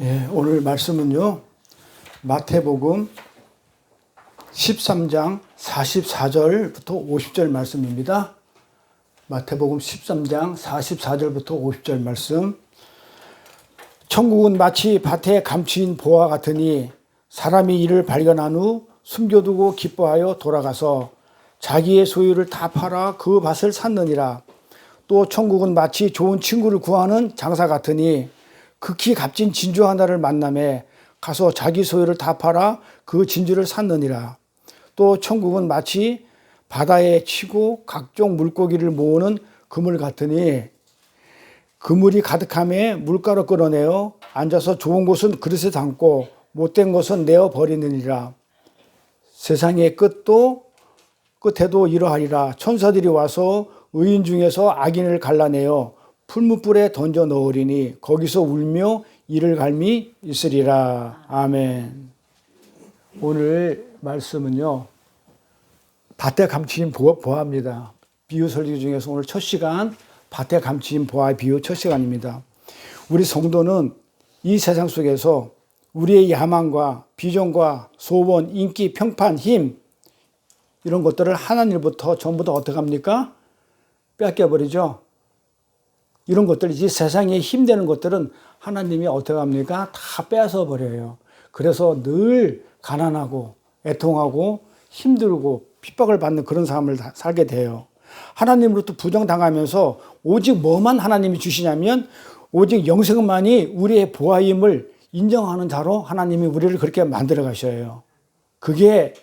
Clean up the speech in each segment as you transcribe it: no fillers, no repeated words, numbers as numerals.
예, 오늘 말씀은요, 마태복음 13장 44절부터 50절 말씀입니다. 마태복음 13장 44절부터 50절 말씀. 천국은 마치 밭에 감추인 보화 같으니 사람이 이를 발견한 후 숨겨두고 기뻐하여 돌아가서 자기의 소유를 다 팔아 그 밭을 샀느니라. 또 천국은 마치 좋은 친구를 구하는 장사 같으니 극히 값진 진주 하나를 만남에 가서 자기 소유를 다 팔아 그 진주를 샀느니라. 또 천국은 마치 바다에 치고 각종 물고기를 모으는 그물 같으니 그물이 가득함에 물가로 끌어내어 앉아서 좋은 것은 그릇에 담고 못된 것은 내어 버리느니라. 세상의 끝에도 이러하리라. 천사들이 와서 의인 중에서 악인을 갈라내어 풀무불에 던져 넣으리니 거기서 울며 이를 갈미 있으리라. 아멘. 오늘 말씀은요, 밭에 감추인 보화입니다. 비유 설교 중에서 오늘 첫 시간 밭에 감추인 보화 비유 첫 시간입니다. 우리 성도는 이 세상 속에서 우리의 야망과 비전과 소원, 인기, 평판, 힘 이런 것들을 하나님부터 전부 다 어떻게 합니까? 뺏겨버리죠. 이런 것들이지 세상에 힘되는 것들은 하나님이 어떻게 합니까? 다 뺏어 버려요. 그래서 늘 가난하고 애통하고 힘들고 핍박을 받는 그런 삶을 살게 돼요. 하나님으로부터 부정당하면서 오직 뭐만 하나님이 주시냐면 오직 영생만이 우리의 보화임을 인정하는 자로 하나님이 우리를 그렇게 만들어 가셔요. 그게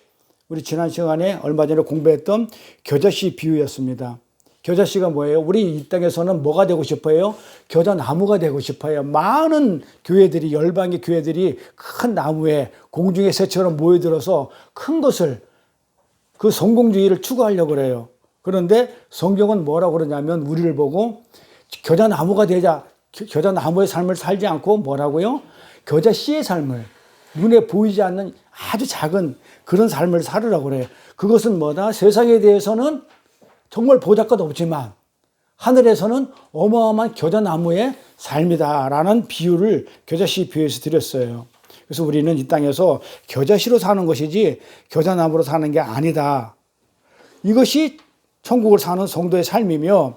우리 지난 시간에 얼마 전에 공부했던 겨자씨 비유였습니다. 겨자씨가 뭐예요? 우리 이 땅에서는 뭐가 되고 싶어요? 겨자나무가 되고 싶어요. 많은 교회들이, 열방의 교회들이 큰 나무에 공중의 새처럼 모여들어서 큰 것을, 그 성공주의를 추구하려고 그래요. 그런데 성경은 뭐라고 그러냐면 우리를 보고 겨자나무가 되자, 겨자나무의 삶을 살지 않고 뭐라고요? 겨자씨의 삶을, 눈에 보이지 않는 아주 작은 그런 삶을 살으라고 그래요. 그것은 뭐다? 세상에 대해서는 정말 보잘것 없지만 하늘에서는 어마어마한 겨자나무의 삶이다라는 비유를 겨자씨 비유에서 드렸어요. 그래서 우리는 이 땅에서 겨자씨로 사는 것이지 겨자나무로 사는 게 아니다. 이것이 천국을 사는 성도의 삶이며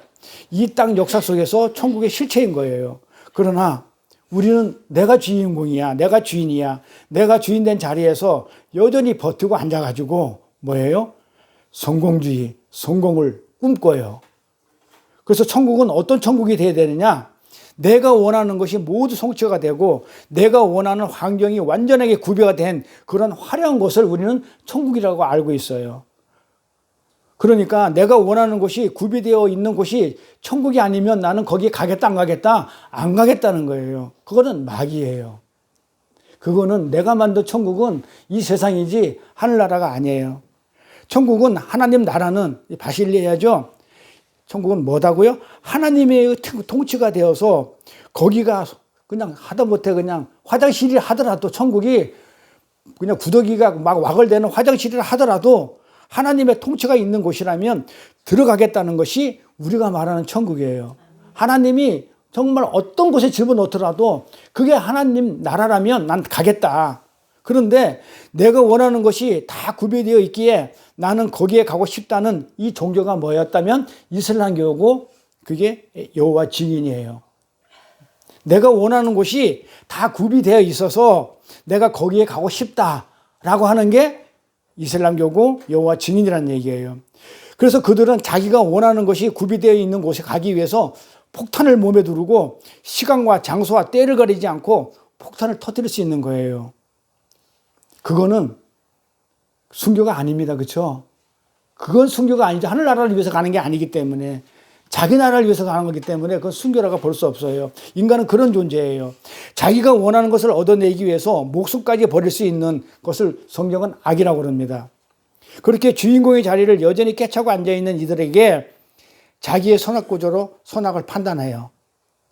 이 땅 역사 속에서 천국의 실체인 거예요. 그러나 우리는 내가 주인공이야, 내가 주인이야, 내가 주인된 자리에서 여전히 버티고 앉아가지고 뭐예요? 성공주의, 성공을 꿈꿔요. 그래서 천국은 어떤 천국이 되어야 되느냐? 내가 원하는 것이 모두 성취가 되고 내가 원하는 환경이 완전하게 구비가 된 그런 화려한 것을 우리는 천국이라고 알고 있어요. 그러니까 내가 원하는 것이 구비되어 있는 곳이 천국이 아니면 나는 거기에 가겠다 안 가겠다? 안 가겠다는 거예요. 그거는 마귀예요. 그거는 내가 만든 천국은 이 세상이지 하늘나라가 아니에요. 천국은 하나님 나라는 바실레아죠. 천국은 뭐다고요? 하나님의 통치가 되어서 거기가 그냥 하다못해 그냥 화장실이 하더라도 천국이 그냥 구더기가 막 와글대는 화장실이라 하더라도 하나님의 통치가 있는 곳이라면 들어가겠다는 것이 우리가 말하는 천국이에요. 하나님이 정말 어떤 곳에 집어넣더라도 그게 하나님 나라라면 난 가겠다. 그런데 내가 원하는 것이 다 구비되어 있기에 나는 거기에 가고 싶다는 이 종교가 뭐였다면 이슬람교고 그게 여호와 증인이에요. 내가 원하는 곳이 다 구비되어 있어서 내가 거기에 가고 싶다라고 하는 게 이슬람교고 여호와 증인이라는 얘기예요. 그래서 그들은 자기가 원하는 것이 구비되어 있는 곳에 가기 위해서 폭탄을 몸에 두르고 시간과 장소와 때를 가리지 않고 폭탄을 터뜨릴 수 있는 거예요. 그거는 순교가 아닙니다. 그렇죠? 그건 순교가 아니죠. 하늘나라를 위해서 가는 게 아니기 때문에 자기 나라를 위해서 가는 거기 때문에 그건 순교라고 볼 수 없어요. 인간은 그런 존재예요. 자기가 원하는 것을 얻어내기 위해서 목숨까지 버릴 수 있는 것을 성경은 악이라고 합니다. 그렇게 주인공의 자리를 여전히 깨차고 앉아있는 이들에게 자기의 선악구조로 선악을 판단해요.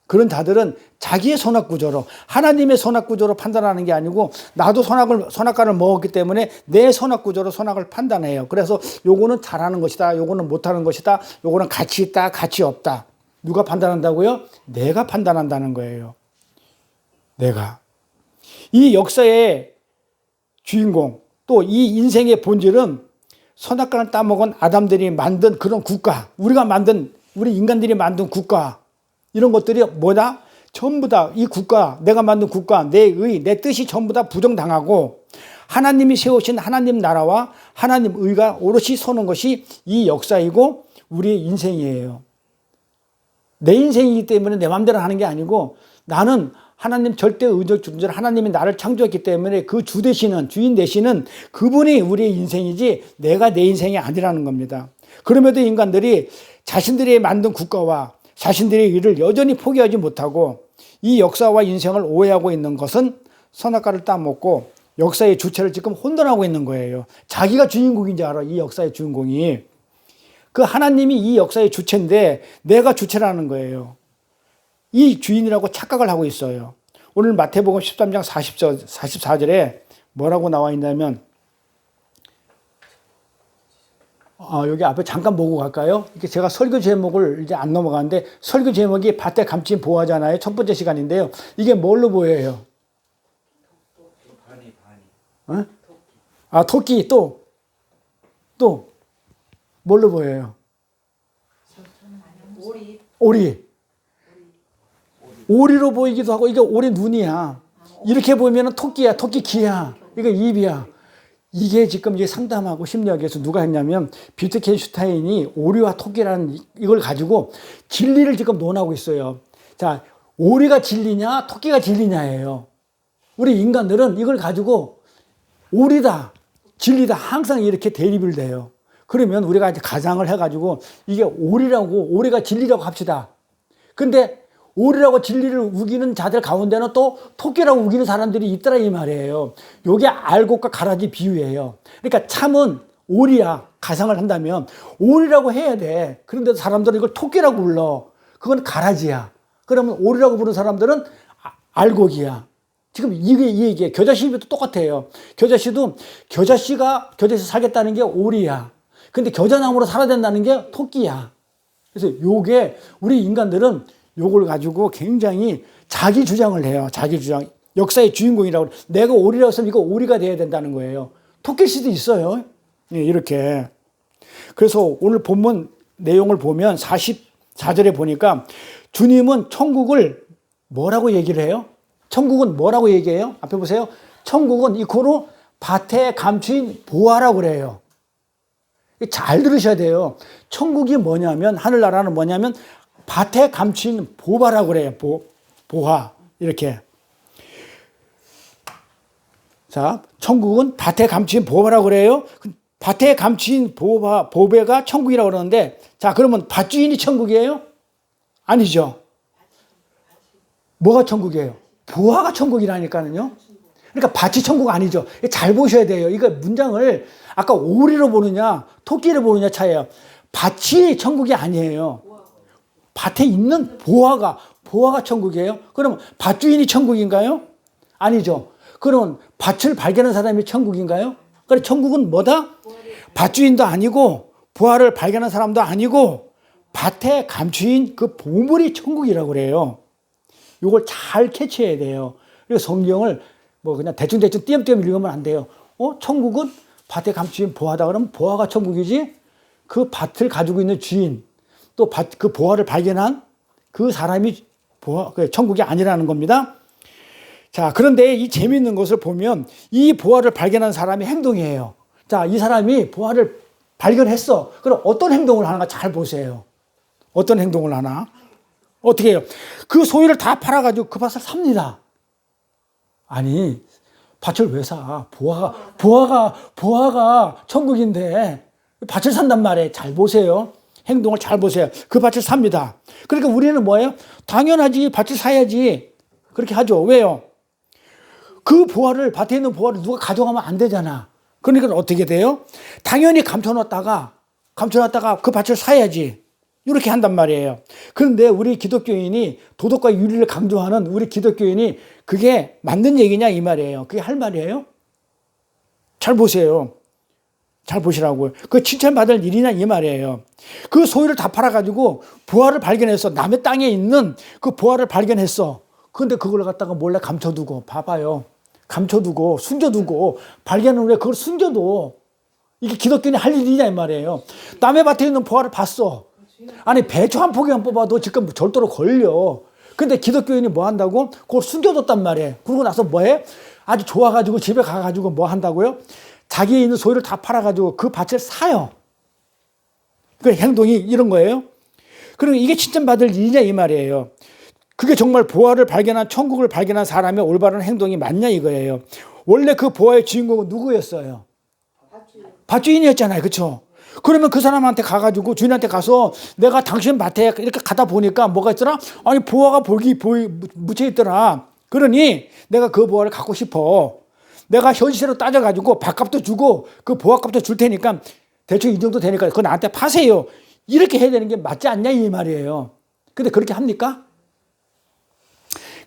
그런 자들은 자기의 선악구조로, 하나님의 선악구조로 판단하는 게 아니고 나도 선악과를 먹었기 때문에 내 선악구조로 선악을 판단해요. 그래서 요거는 잘하는 것이다, 요거는 못하는 것이다, 요거는 가치 있다, 가치 없다. 누가 판단한다고요? 내가 판단한다는 거예요. 내가. 이 역사의 주인공, 또 이 인생의 본질은 선악과를 따먹은 아담들이 만든 그런 국가, 우리 인간들이 만든 국가, 이런 것들이 뭐다? 전부 다 이 국가, 내가 만든 국가, 내 뜻이 전부 다 부정당하고 하나님이 세우신 하나님 나라와 하나님 의가 오롯이 서는 것이 이 역사이고 우리의 인생이에요. 내 인생이기 때문에 내 마음대로 하는 게 아니고 나는 하나님 절대 의적 존재로 하나님이 나를 창조했기 때문에 그 주인 되시는 그분이 우리의 인생이지 내가 내 인생이 아니라는 겁니다. 그럼에도 인간들이 자신들이 만든 국가와 자신들의 일을 여전히 포기하지 못하고 이 역사와 인생을 오해하고 있는 것은 선악과를 따먹고 역사의 주체를 지금 혼돈하고 있는 거예요. 자기가 주인공인 줄 알아, 이 역사의 주인공이. 그 하나님이 이 역사의 주체인데 내가 주체라는 거예요. 이 주인이라고 착각을 하고 있어요. 오늘 마태복음 13장 44절에 뭐라고 나와 있냐면 여기 앞에 잠깐 보고 갈까요? 이렇게 제가 설교 제목을 이제 안 넘어가는데 설교 제목이 밭에 감추인 보화잖아요. 첫 번째 시간인데요. 이게 뭘로 보여요? 토끼 또 뭘로 보여요? 오리로 보이기도 하고 이게 오리 눈이야. 이렇게 보면 토끼야, 토끼 귀야. 이거 입이야. 이게 지금 이게 상담하고 심리학에서 누가 했냐면 비트겐슈타인이 오리와 토끼라는 이걸 가지고 진리를 지금 논하고 있어요. 자, 오리가 진리냐, 토끼가 진리냐예요. 우리 인간들은 이걸 가지고 오리다, 진리다 항상 이렇게 대립을 돼요. 그러면 우리가 이제 가상을 해가지고 이게 오리가 진리라고 합시다. 근데 오리라고 진리를 우기는 자들 가운데는 또 토끼라고 우기는 사람들이 있더라 이 말이에요. 요게 알곡과 가라지 비유예요. 그러니까 참은 오리야. 가상을 한다면 오리라고 해야 돼. 그런데 사람들은 이걸 토끼라고 불러. 그건 가라지야. 그러면 오리라고 부르는 사람들은 알곡이야. 지금 이게 이 얘기예요. 겨자씨도 똑같아요. 겨자씨도 겨자씨가 겨자씨 살겠다는 게 오리야. 근데 겨자나무로 살아야 된다는 게 토끼야. 그래서 요게 우리 인간들은 요걸 가지고 굉장히 자기 주장을 해요. 자기 주장. 역사의 주인공이라고. 내가 오리라고 했으면 이거 오리가 돼야 된다는 거예요. 토끼일 수도 있어요. 이렇게. 그래서 오늘 본문 내용을 보면 44절에 보니까 주님은 천국을 뭐라고 얘기를 해요? 천국은 뭐라고 얘기해요? 앞에 보세요. 천국은 이코로 밭에 감추인 보화라고 그래요. 잘 들으셔야 돼요. 천국이 뭐냐면, 하늘나라는 뭐냐면 밭에 감추인 보화라고 그래요. 보화. 이렇게. 자, 천국은 밭에 감추인 보화라고 그래요. 밭에 감추인 보배가 천국이라고 그러는데, 자, 그러면 밭주인이 천국이에요? 아니죠. 뭐가 천국이에요? 보화가 천국이라니까요. 그러니까 밭이 천국 아니죠. 잘 보셔야 돼요. 이거 문장을 아까 오리로 보느냐, 토끼를 보느냐 차이예요. 밭이 천국이 아니에요. 밭에 있는 보화가 천국이에요? 그러면 밭주인이 천국인가요? 아니죠. 그러면 밭을 발견한 사람이 천국인가요? 그러니까 천국은 뭐다? 밭주인도 아니고 보화를 발견한 사람도 아니고 밭에 감추인 그 보물이 천국이라고 그래요. 이걸 잘 캐치해야 돼요. 그래서 성경을 뭐 그냥 대충대충 띄엄띄엄 읽으면 안 돼요. 천국은 밭에 감추인 보화다 그러면 보화가 천국이지 그 밭을 가지고 있는 주인 또 그 보화를 발견한 그 사람이 천국이 아니라는 겁니다. 자, 그런데 이 재미있는 것을 보면 이 보화를 발견한 사람의 행동이에요. 자, 이 사람이 보화를 발견했어. 그럼 어떤 행동을 하는가 잘 보세요. 어떤 행동을 하나? 어떻게 해요? 그 소유를 다 팔아가지고 그 밭을 삽니다. 아니, 밭을 왜 사? 보화가 천국인데 밭을 산단 말이에요. 잘 보세요. 행동을 잘 보세요. 그 밭을 삽니다. 그러니까 우리는 뭐예요? 당연하지. 밭을 사야지. 그렇게 하죠. 왜요? 그 밭에 있는 보화를 누가 가져가면 안 되잖아. 그러니까 어떻게 돼요? 당연히 감춰놨다가 그 밭을 사야지. 이렇게 한단 말이에요. 그런데 우리 기독교인이 도덕과 윤리를 강조하는 우리 기독교인이 그게 맞는 얘기냐 이 말이에요. 그게 할 말이에요? 잘 보세요. 잘 보시라고요. 그 칭찬받을 일이냐 이 말이에요. 그 소유를 다 팔아가지고 보화를 발견했어. 남의 땅에 있는 그 보화를 발견했어. 그런데 그걸 갖다가 몰래 감춰두고 봐봐요. 감춰두고 숨겨두고 발견한 후에 그걸 숨겨도 이게 기독교인이 할 일이냐 이 말이에요. 남의 밭에 있는 보화를 봤어. 아니 배추 한 포기만 뽑아도 지금 절도로 걸려. 근데 기독교인이 뭐 한다고? 그걸 숨겨뒀단 말이에요. 그러고 나서 뭐 해? 아주 좋아가지고 집에 가가지고 뭐 한다고요? 자기에 있는 소유를 다 팔아가지고 그 밭을 사요. 그 행동이 이런 거예요. 그러면 이게 칭찬받을 일이냐 이 말이에요. 그게 정말 보화를 발견한 천국을 발견한 사람의 올바른 행동이 맞냐 이거예요. 원래 그 보화의 주인공은 누구였어요? 밭주인이었잖아요. 그렇죠? 그러면 그 사람한테 가가지고 주인한테 가서 내가 당신 밭에 이렇게 가다 보니까 뭐가 있더라? 아니 보화가 묻혀 있더라. 그러니 내가 그 보화를 갖고 싶어. 내가 현실로 따져가지고 밭값도 주고 그 보화값도 줄 테니까 대충 이 정도 되니까 그거 나한테 파세요. 이렇게 해야 되는 게 맞지 않냐 이 말이에요. 근데 그렇게 합니까?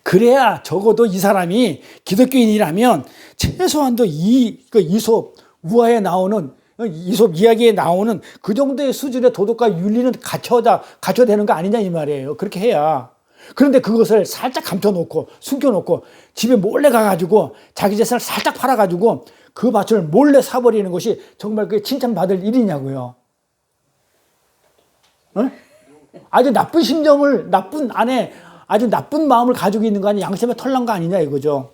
그래야 적어도 이 사람이 기독교인이라면 최소한도 이솝 우화에 나오는 이솝 이야기에 나오는 그 정도의 수준의 도덕과 윤리는 갖춰야 되는 거 아니냐 이 말이에요. 그렇게 해야. 그런데 그것을 살짝 감춰놓고 숨겨놓고 집에 몰래 가가지고 자기 재산을 살짝 팔아가지고 그 밭을 몰래 사버리는 것이 정말 그게 칭찬받을 일이냐고요. 어? 아주 나쁜 심정을 나쁜 안에 아주 나쁜 마음을 가지고 있는 거 아니냐, 양심에 털난 거 아니냐 이거죠.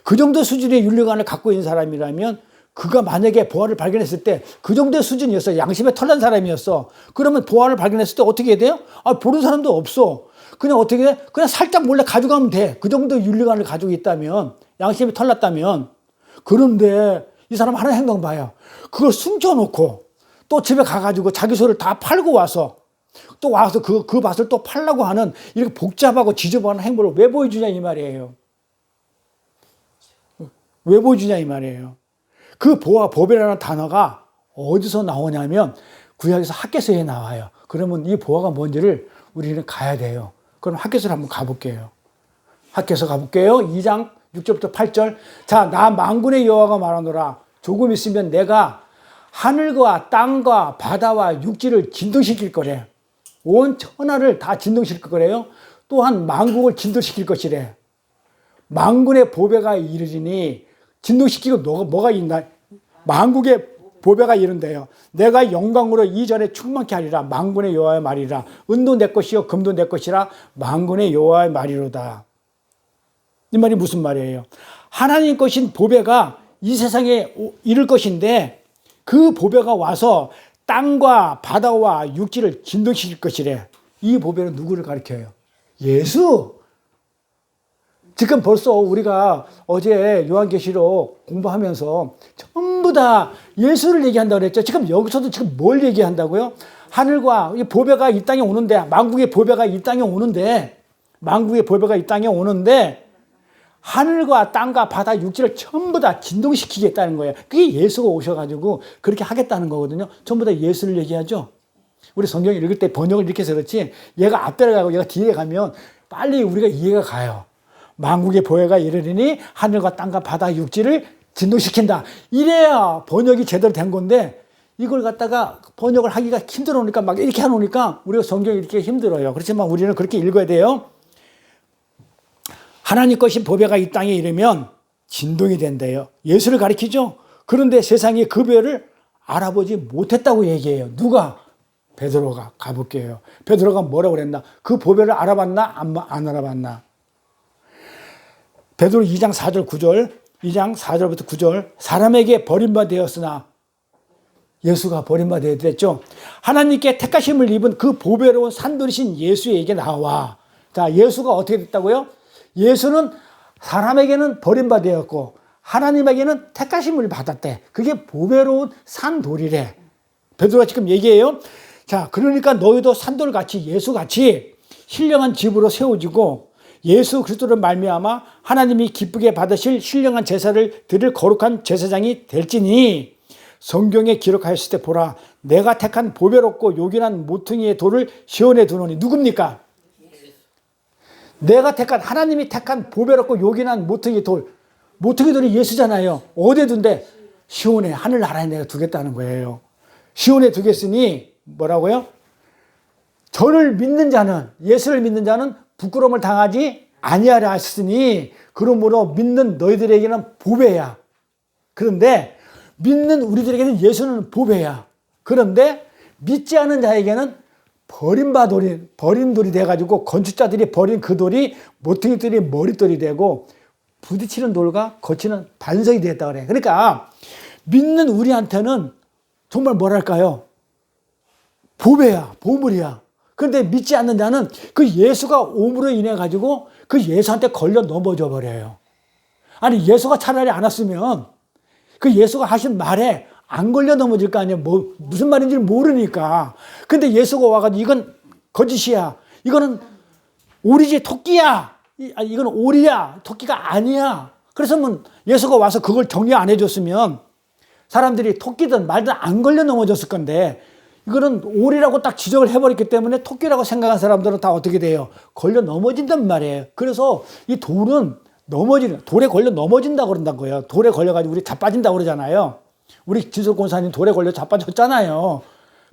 그 정도 수준의 윤리관을 갖고 있는 사람이라면 그가 만약에 보화를 발견했을 때 그 정도의 수준이었어. 양심에 털난 사람이었어. 그러면 보화를 발견했을 때 어떻게 해야 돼요? 보는 사람도 없어. 그냥 어떻게 해? 그냥 살짝 몰래 가져가면 돼. 그 정도 윤리관을 가지고 있다면, 양심이 털났다면. 그런데 이 사람 하는 행동 봐요. 그걸 숨겨놓고 또 집에 가가지고 자기 소를 다 팔고 와서 또 와서 그 밭을 또 팔라고 하는 이렇게 복잡하고 지저분한 행보를 왜 보여주냐 이 말이에요. 왜 보여주냐 이 말이에요. 그 보화, 보배라는 단어가 어디서 나오냐면 구약에서 학개서에 나와요. 그러면 이 보화가 뭔지를 우리는 가야 돼요. 그럼 학개서를 한번 가볼게요. 학개서 가볼게요. 2장 6절부터 8절. 자, 나 만군의 여호와가 말하노라. 조금 있으면 내가 하늘과 땅과 바다와 육지를 진동시킬 거래. 온 천하를 다 진동시킬 거래요. 또한 만국을 진동시킬 것이래. 만군의 보배가 이르리니 진동시키고 뭐가 있나? 만국의 보배가 이른대요. 내가 영광으로 이전에 충만케 하리라. 만군의 여호와의 말이라. 은도 내 것이요 금도 내 것이라. 만군의 여호와의 말이로다. 이 말이 무슨 말이에요? 하나님 것인 보배가 이 세상에 이를 것인데 그 보배가 와서 땅과 바다와 육지를 진동시킬 것이래. 이 보배는 누구를 가리켜요? 예수. 지금 벌써 우리가 어제 요한계시록 공부하면서 전부 다 예수를 얘기한다고 그랬죠. 지금 여기서도 지금 뭘 얘기한다고요? 하늘과 이 보배가 이 땅에 오는데, 만국의 보배가 이 땅에 오는데, 만국의 보배가 이 땅에 오는데 하늘과 땅과 바다 육지를 전부 다 진동시키겠다는 거예요. 그게 예수가 오셔가지고 그렇게 하겠다는 거거든요. 전부 다 예수를 얘기하죠. 우리 성경 읽을 때 번역을 이렇게 해서 그렇지 얘가 앞에 가고 얘가 뒤에 가면 빨리 우리가 이해가 가요. 만국의 보혜가 이르리니 하늘과 땅과 바다 육지를 진동시킨다. 이래야 번역이 제대로 된 건데 이걸 갖다가 번역을 하기가 힘들어오니까 막 이렇게 해놓으니까 우리가 성경이 이렇게 힘들어요. 그렇지만 우리는 그렇게 읽어야 돼요. 하나님 것인 보배가 이 땅에 이르면 진동이 된대요. 예수를 가리키죠. 그런데 세상이 그 보배를 알아보지 못했다고 얘기해요. 누가? 베드로가. 가볼게요. 베드로가 뭐라고 그랬나? 그 보배를 알아봤나? 안 알아봤나? 베드로 2장 4절 9절 2장 4절부터 9절 사람에게 버림받았으나 예수가 버림받았죠. 하나님께 택하심을 입은 그 보배로운 산돌이신 예수에게 나와. 자, 예수가 어떻게 됐다고요? 예수는 사람에게는 버림받았고 하나님에게는 택하심을 받았대. 그게 보배로운 산돌이래. 베드로가 지금 얘기해요. 자, 그러니까 너희도 산돌같이 예수같이 신령한 집으로 세워지고 예수 그리스도를 말미암아 하나님이 기쁘게 받으실 신령한 제사를 드릴 거룩한 제사장이 될지니 성경에 기록하였을 때 보라 내가 택한 보배롭고 요긴한 모퉁이의 돌을 시온에 두노니 누굽니까? 내가 택한 하나님이 택한 보배롭고 요긴한 모퉁이 돌 모퉁이 돌이 예수잖아요. 어디에 둔대? 시온에 하늘나라에 내가 두겠다는 거예요. 시온에 두겠으니 뭐라고요? 저를 믿는 자는 예수를 믿는 자는 부끄러움을 당하지 아니하라 하셨으니 그러므로 믿는 너희들에게는 보배야. 그런데 믿는 우리들에게는 예수는 보배야. 그런데 믿지 않은 자에게는 버린 돌이 돼가지고 건축자들이 버린 그 돌이 모퉁이들이 머릿돌이 되고 부딪히는 돌과 거치는 반석이 되었다 그래. 그러니까 믿는 우리한테는 정말 뭐랄까요? 보배야, 보물이야. 그런데 믿지 않는 자는 그 예수가 옴으로 인해 가지고 그 예수한테 걸려 넘어져 버려요. 아니 예수가 차라리 안 왔으면 그 예수가 하신 말에 안 걸려 넘어질 거 아니에요. 무슨 말인지 모르니까. 근데 예수가 와가지고 이건 거짓이야. 이거는 오리지 토끼야. 이건 오리야. 토끼가 아니야. 그래서 예수가 와서 그걸 정리 안 해줬으면 사람들이 토끼든 말든 안 걸려 넘어졌을 건데 이거는 오리라고 딱 지적을 해버렸기 때문에 토끼라고 생각한 사람들은 다 어떻게 돼요? 걸려 넘어진단 말이에요. 그래서 이 돌은 돌에 걸려 넘어진다고 그런다는 거예요. 돌에 걸려가지고 우리 자빠진다고 그러잖아요. 우리 진석 권사님 돌에 걸려 자빠졌잖아요.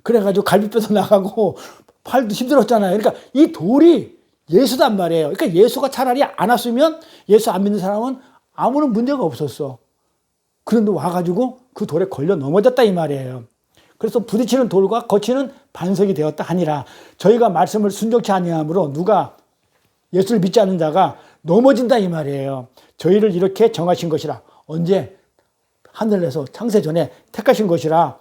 그래가지고 갈비뼈도 나가고 팔도 힘들었잖아요. 그러니까 이 돌이 예수단 말이에요. 그러니까 예수가 차라리 안 왔으면 예수 안 믿는 사람은 아무런 문제가 없었어. 그런데 와가지고 그 돌에 걸려 넘어졌다 이 말이에요. 그래서 부딪히는 돌과 거치는 반석이 되었다 하니라. 저희가 말씀을 순종치 아니함으로 누가 예수를 믿지 않는 자가 넘어진다 이 말이에요. 저희를 이렇게 정하신 것이라. 언제? 하늘에서 창세 전에 택하신 것이라.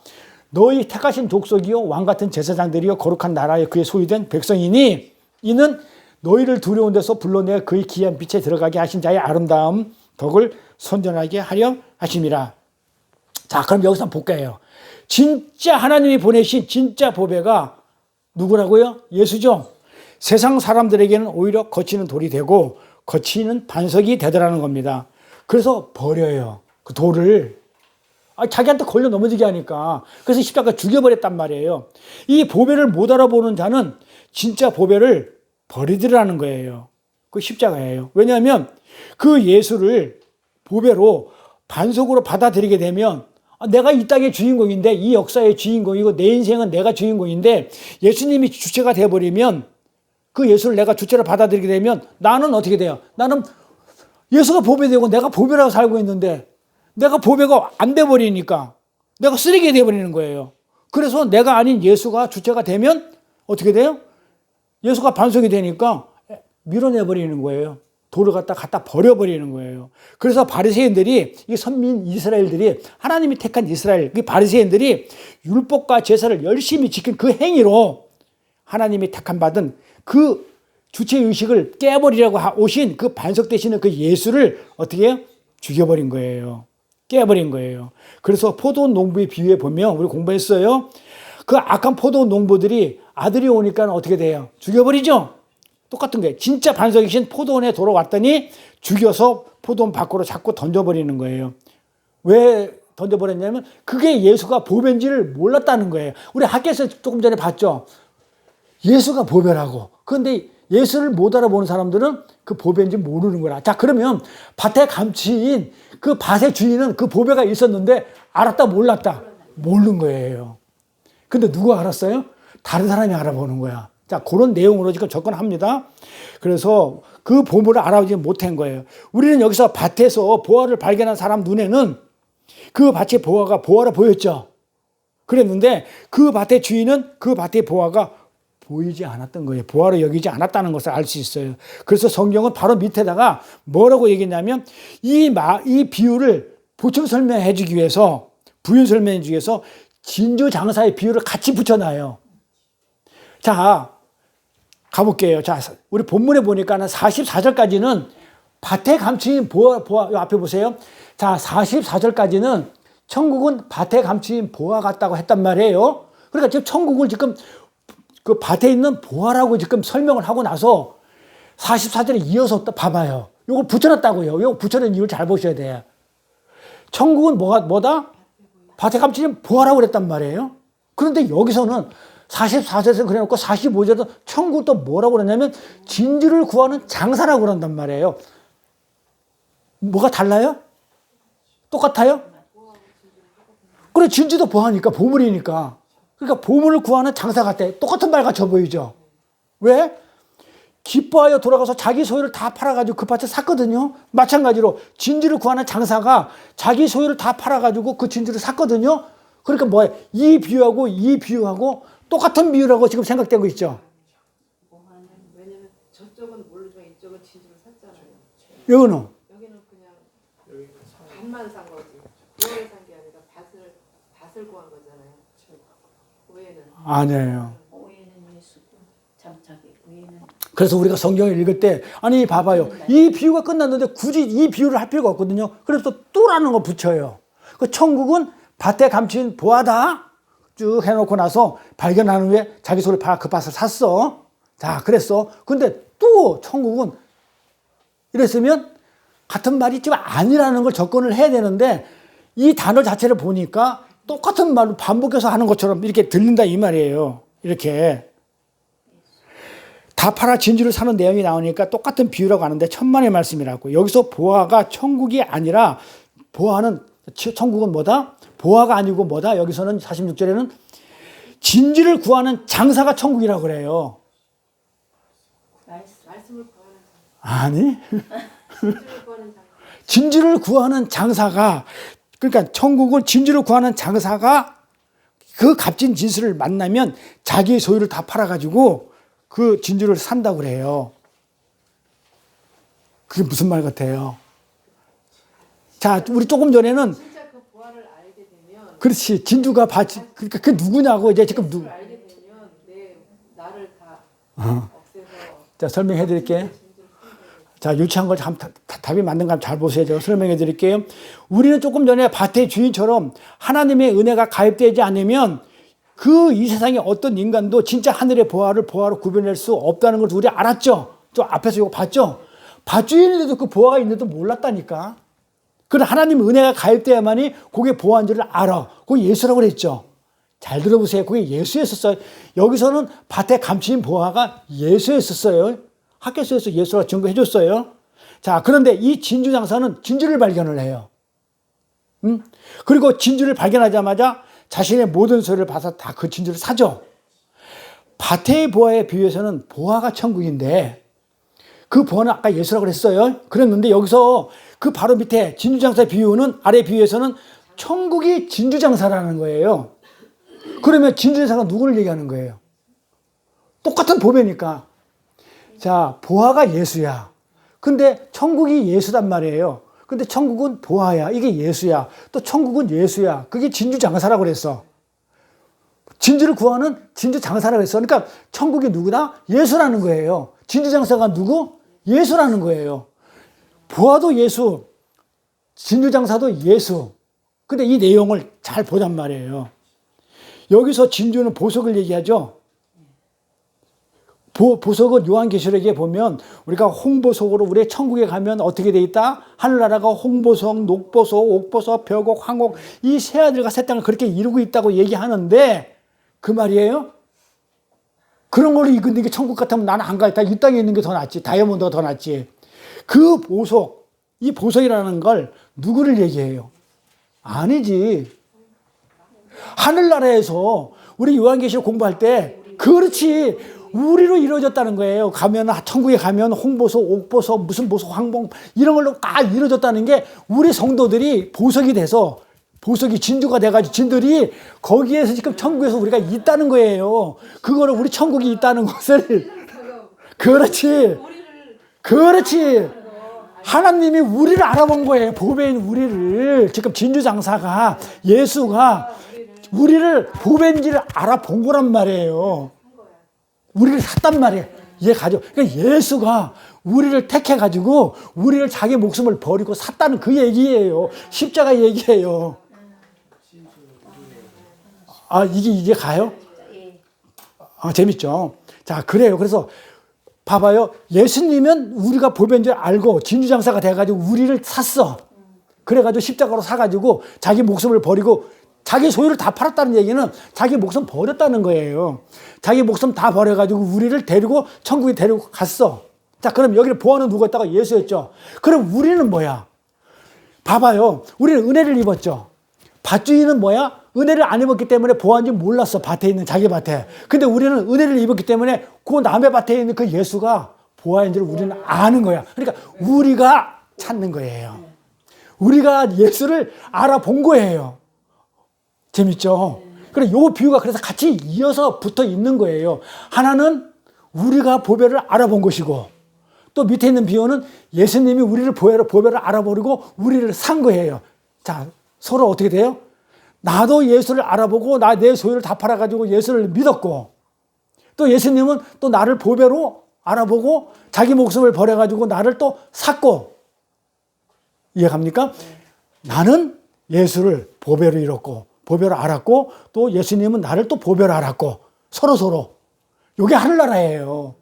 너희 택하신 족속이요 왕같은 제사장들이요 거룩한 나라에 그의 소유된 백성이니 이는 너희를 두려운 데서 불러내 그의 기이한 빛에 들어가게 하신 자의 아름다움 덕을 선전하게 하려 하심이라. 자, 그럼 여기서 한번 볼까요? 진짜 하나님이 보내신 진짜 보배가 누구라고요? 예수죠. 세상 사람들에게는 오히려 거치는 돌이 되고 거치는 반석이 되더라는 겁니다. 그래서 버려요. 그 돌을. 자기한테 걸려 넘어지게 하니까. 그래서 십자가 죽여버렸단 말이에요. 이 보배를 못 알아보는 자는 진짜 보배를 버리더라는 거예요. 그 십자가예요. 왜냐하면 그 예수를 보배로 반석으로 받아들이게 되면 내가 이 땅의 주인공인데 이 역사의 주인공이고 내 인생은 내가 주인공인데 예수님이 주체가 되어버리면 그 예수를 내가 주체로 받아들이게 되면 나는 어떻게 돼요? 나는 예수가 보배되고 내가 보배라고 살고 있는데 내가 보배가 안 돼버리니까 내가 쓰레기 돼버리는 거예요. 그래서 내가 아닌 예수가 주체가 되면 어떻게 돼요? 예수가 반석이 되니까 밀어내버리는 거예요. 돌을 갖다 버려버리는 거예요. 그래서 바리새인들이 이 선민 이스라엘들이 하나님이 택한 이스라엘 그 바리새인들이 율법과 제사를 열심히 지킨 그 행위로 하나님이 택한 받은 그 주체의식을 깨버리려고 오신 그 반석 되시는 그 예수를 어떻게 해요? 죽여버린 거예요. 깨버린 거예요. 그래서 포도원 농부의 비유에 보면 우리 공부했어요. 그 악한 포도원 농부들이 아들이 오니까 어떻게 돼요? 죽여버리죠? 똑같은 거예요. 진짜 반석이신 포도원에 돌아왔더니 죽여서 포도원 밖으로 자꾸 던져버리는 거예요. 왜 던져버렸냐면 그게 예수가 보배인지를 몰랐다는 거예요. 우리 학교에서 조금 전에 봤죠. 예수가 보배라고. 그런데 예수를 못 알아보는 사람들은 그 보배인지 모르는 거라. 자, 그러면 밭에 감추인 그 밭의 주인은 그 보배가 있었는데 알았다 몰랐다? 모르는 거예요. 근데 누가 알았어요? 다른 사람이 알아보는 거야. 자, 그런 내용으로 지금 접근합니다. 그래서 그 보물을 알아보지 못한 거예요. 우리는 여기서 밭에서 보화를 발견한 사람 눈에는 그 밭의 보화가 보화로 보였죠. 그랬는데 그 밭의 주인은 그 밭의 보화가 보이지 않았던 거예요. 보화로 여기지 않았다는 것을 알 수 있어요. 그래서 성경은 바로 밑에다가 뭐라고 얘기했냐면 이 비유를 보충 설명해 주기 위해서 부연 설명해 주기 위해서 진주 장사의 비유를 같이 붙여놔요. 자, 가볼게요. 자, 우리 본문에 보니까는 44절까지는 밭에 감추인 보화, 앞에 보세요. 자, 44절까지는 천국은 밭에 감추인 보화 같다고 했단 말이에요. 그러니까 지금 천국을 지금 그 밭에 있는 보화라고 지금 설명을 하고 나서 44절에 이어서 봐봐요. 이거 붙여놨다고요. 이거 붙여놓은 이유를 잘 보셔야 돼요. 천국은 뭐다? 밭에 감추인 보화라고 그랬단 말이에요. 그런데 여기서는 44절에서 그래놓고 45절에서 천국 또 뭐라고 그러냐면 진주를 구하는 장사라고 그런단 말이에요. 뭐가 달라요? 똑같아요? 그래, 진주도 보하니까 보물이니까. 그러니까 보물을 구하는 장사 같아. 똑같은 말 같아 보이죠? 왜? 기뻐하여 돌아가서 자기 소유를 다 팔아가지고 그 밭을 샀거든요. 마찬가지로 진주를 구하는 장사가 자기 소유를 다 팔아가지고 그 진주를 샀거든요. 그러니까 뭐예요? 이 비유하고 똑같은 비유라고 지금 생각되고 있죠. 왜냐면 저쪽은 모르지만 이쪽은 진주를 샀잖아요. 여기는 여기는 그냥 밭만 산 거지. 부화를 산 게 아니라 밭을 구한 거잖아요. 오해는. 아니에요. 오해는 예수고 장착이 오해는 그래서 우리가 성경을 읽을 때 아니 봐봐요. 이 비유가 끝났는데 굳이 이 비유를 할 필요가 없거든요. 그래서 또라는 거 붙여요. 그 천국은 밭에 감춘 보화다. 쭉 해놓고 나서 발견한 후에 자기 소리 그 밭을 샀어. 자, 그랬어. 근데 또 천국은 이랬으면 같은 말이 좀 아니라는 걸 접근을 해야 되는데 이 단어 자체를 보니까 똑같은 말로 반복해서 하는 것처럼 이렇게 들린다 이 말이에요. 이렇게. 다 팔아 진주를 사는 내용이 나오니까 똑같은 비유라고 하는데 천만의 말씀이라고. 여기서 보화가 천국이 아니라 천국은 뭐다? 보화가 아니고 뭐다? 여기서는 46절에는 진주를 구하는 장사가 천국이라고 그래요. 말씀을 구하는 아니? 진주를 구하는 장. 진주를 구하는 장사가 그러니까 천국을 진주를 구하는 장사가 그 값진 진수를 만나면 자기의 소유를 다 팔아가지고 그 진주를 산다고 그래요. 그게 무슨 말 같아요? 자, 우리 조금 전에는 진짜 그 부활을 알게 되면 그렇지 진주가 그러니까 그 누구냐고 이제 지금 진주를 알게 되면 나를 다 없애서 자 설명해 드릴게요. 자 유치한 걸 답이 맞는가 잘 보세요. 제가 설명해 드릴게요. 우리는 조금 전에 밭의 주인처럼 하나님의 은혜가 가입되지 않으면 그 이 세상에 어떤 인간도 진짜 하늘의 보화로 구별할 수 없다는 걸 우리 알았죠. 저 앞에서 이거 봤죠. 밭주인인데도 그 보화가 있는데도 몰랐다니까. 그러나 하나님 은혜가 가입돼야만이 그게 보화인 줄을 알아. 그게 예수라고 그랬죠. 잘 들어보세요. 그게 예수였었어요. 여기서는 밭에 감추인 보화가 예수였었어요. 학교에서 예수가 증거해 줬어요. 자, 그런데 이 진주 장사는 진주를 발견을 해요. 그리고 진주를 발견하자마자 자신의 모든 소유를 봐서 다 그 진주를 사죠. 밭의 보화에 비유해서는 보화가 천국인데 그 보화는 아까 예수라고 그랬어요. 그랬는데 여기서 그 바로 밑에 진주장사 비유는 아래 비유에서는 천국이 진주장사라는 거예요. 그러면 진주장사가 누구를 얘기하는 거예요? 똑같은 보배니까. 자, 보화가 예수야. 근데 천국이 예수단 말이에요. 근데 천국은 보화야. 이게 예수야. 또 천국은 예수야. 그게 진주장사라고 그랬어. 진주를 구하는 진주장사라고 그랬어. 그러니까 천국이 누구다? 예수라는 거예요. 진주장사가 누구? 예수라는 거예요. 보화도 예수, 진주장사도 예수. 근데 이 내용을 잘 보단 말이에요. 여기서 진주는 보석을 얘기하죠. 보석은 요한계시록에 보면 우리가 홍보석으로 우리 천국에 가면 어떻게 돼 있다? 하늘나라가 홍보석, 녹보석, 옥보석, 벽옥, 황옥 이 세 아들과 세 땅을 그렇게 이루고 있다고 얘기하는데 그 말이에요? 그런 걸로 이게 천국 같으면 나는 안 가겠다. 이 땅에 있는 게 더 낫지. 다이아몬드가 더 낫지. 그 보석, 이 보석이라는 걸 누구를 얘기해요? 아니지. 하늘나라에서 우리 요한계시록 공부할 때 그렇지. 우리로 이루어졌다는 거예요. 천국에 가면 홍보석, 옥보석, 무슨 보석, 황봉 이런 걸로 다 이루어졌다는 게 우리 성도들이 보석이 돼서 보석이 진주가 돼가지고 진들이 거기에서 지금 천국에서 우리가 있다는 거예요. 그거를 우리 천국이 있다는 것을 그렇지. 그렇지. 하나님이 우리를 알아본 거예요. 보배인 우리를. 지금 진주장사가 예수가 우리를 보배인지를 알아본 거란 말이에요. 우리를 샀단 말이에요. 그러니까 예수가 우리를 택해가지고 우리를 자기 목숨을 버리고 샀다는 그 얘기예요. 십자가 얘기예요. 아, 이게 가요? 아, 재밌죠? 자, 그래요. 그래서 봐봐요. 예수님은 우리가 보배인 줄 알고 진주장사가 돼가지고 우리를 샀어. 그래가지고 십자가로 사가지고 자기 목숨을 버리고 자기 소유를 다 팔았다는 얘기는 자기 목숨 버렸다는 거예요. 자기 목숨 다 버려가지고 우리를 데리고 천국에 데리고 갔어. 자, 그럼 여기를 보아는 누구였다가 예수였죠. 그럼 우리는 뭐야? 봐봐요. 우리는 은혜를 입었죠. 밭주인은 뭐야? 은혜를 안 입었기 때문에 보아인지 몰랐어. 밭에 있는 자기 밭에. 근데 우리는 은혜를 입었기 때문에 그 남의 밭에 있는 그 예수가 보아인지를 우리는 아는 거야. 그러니까 우리가 찾는 거예요. 우리가 예수를 알아본 거예요. 재밌죠? 그래, 요 비유가 그래서 같이 이어서 붙어 있는 거예요. 하나는 우리가 보배를 알아본 것이고, 또 밑에 있는 비유는 예수님이 우리를 보배를 알아버리고 우리를 산 거예요. 자, 서로 어떻게 돼요? 나도 예수를 알아보고 내 소유를 다 팔아가지고 예수를 믿었고, 또 예수님은 또 나를 보배로 알아보고 자기 목숨을 버려가지고 나를 또 샀고. 이해갑니까? 나는 예수를 보배로 잃었고 보배로 알았고, 또 예수님은 나를 또 보배로 알았고, 서로 요게 하늘나라예요.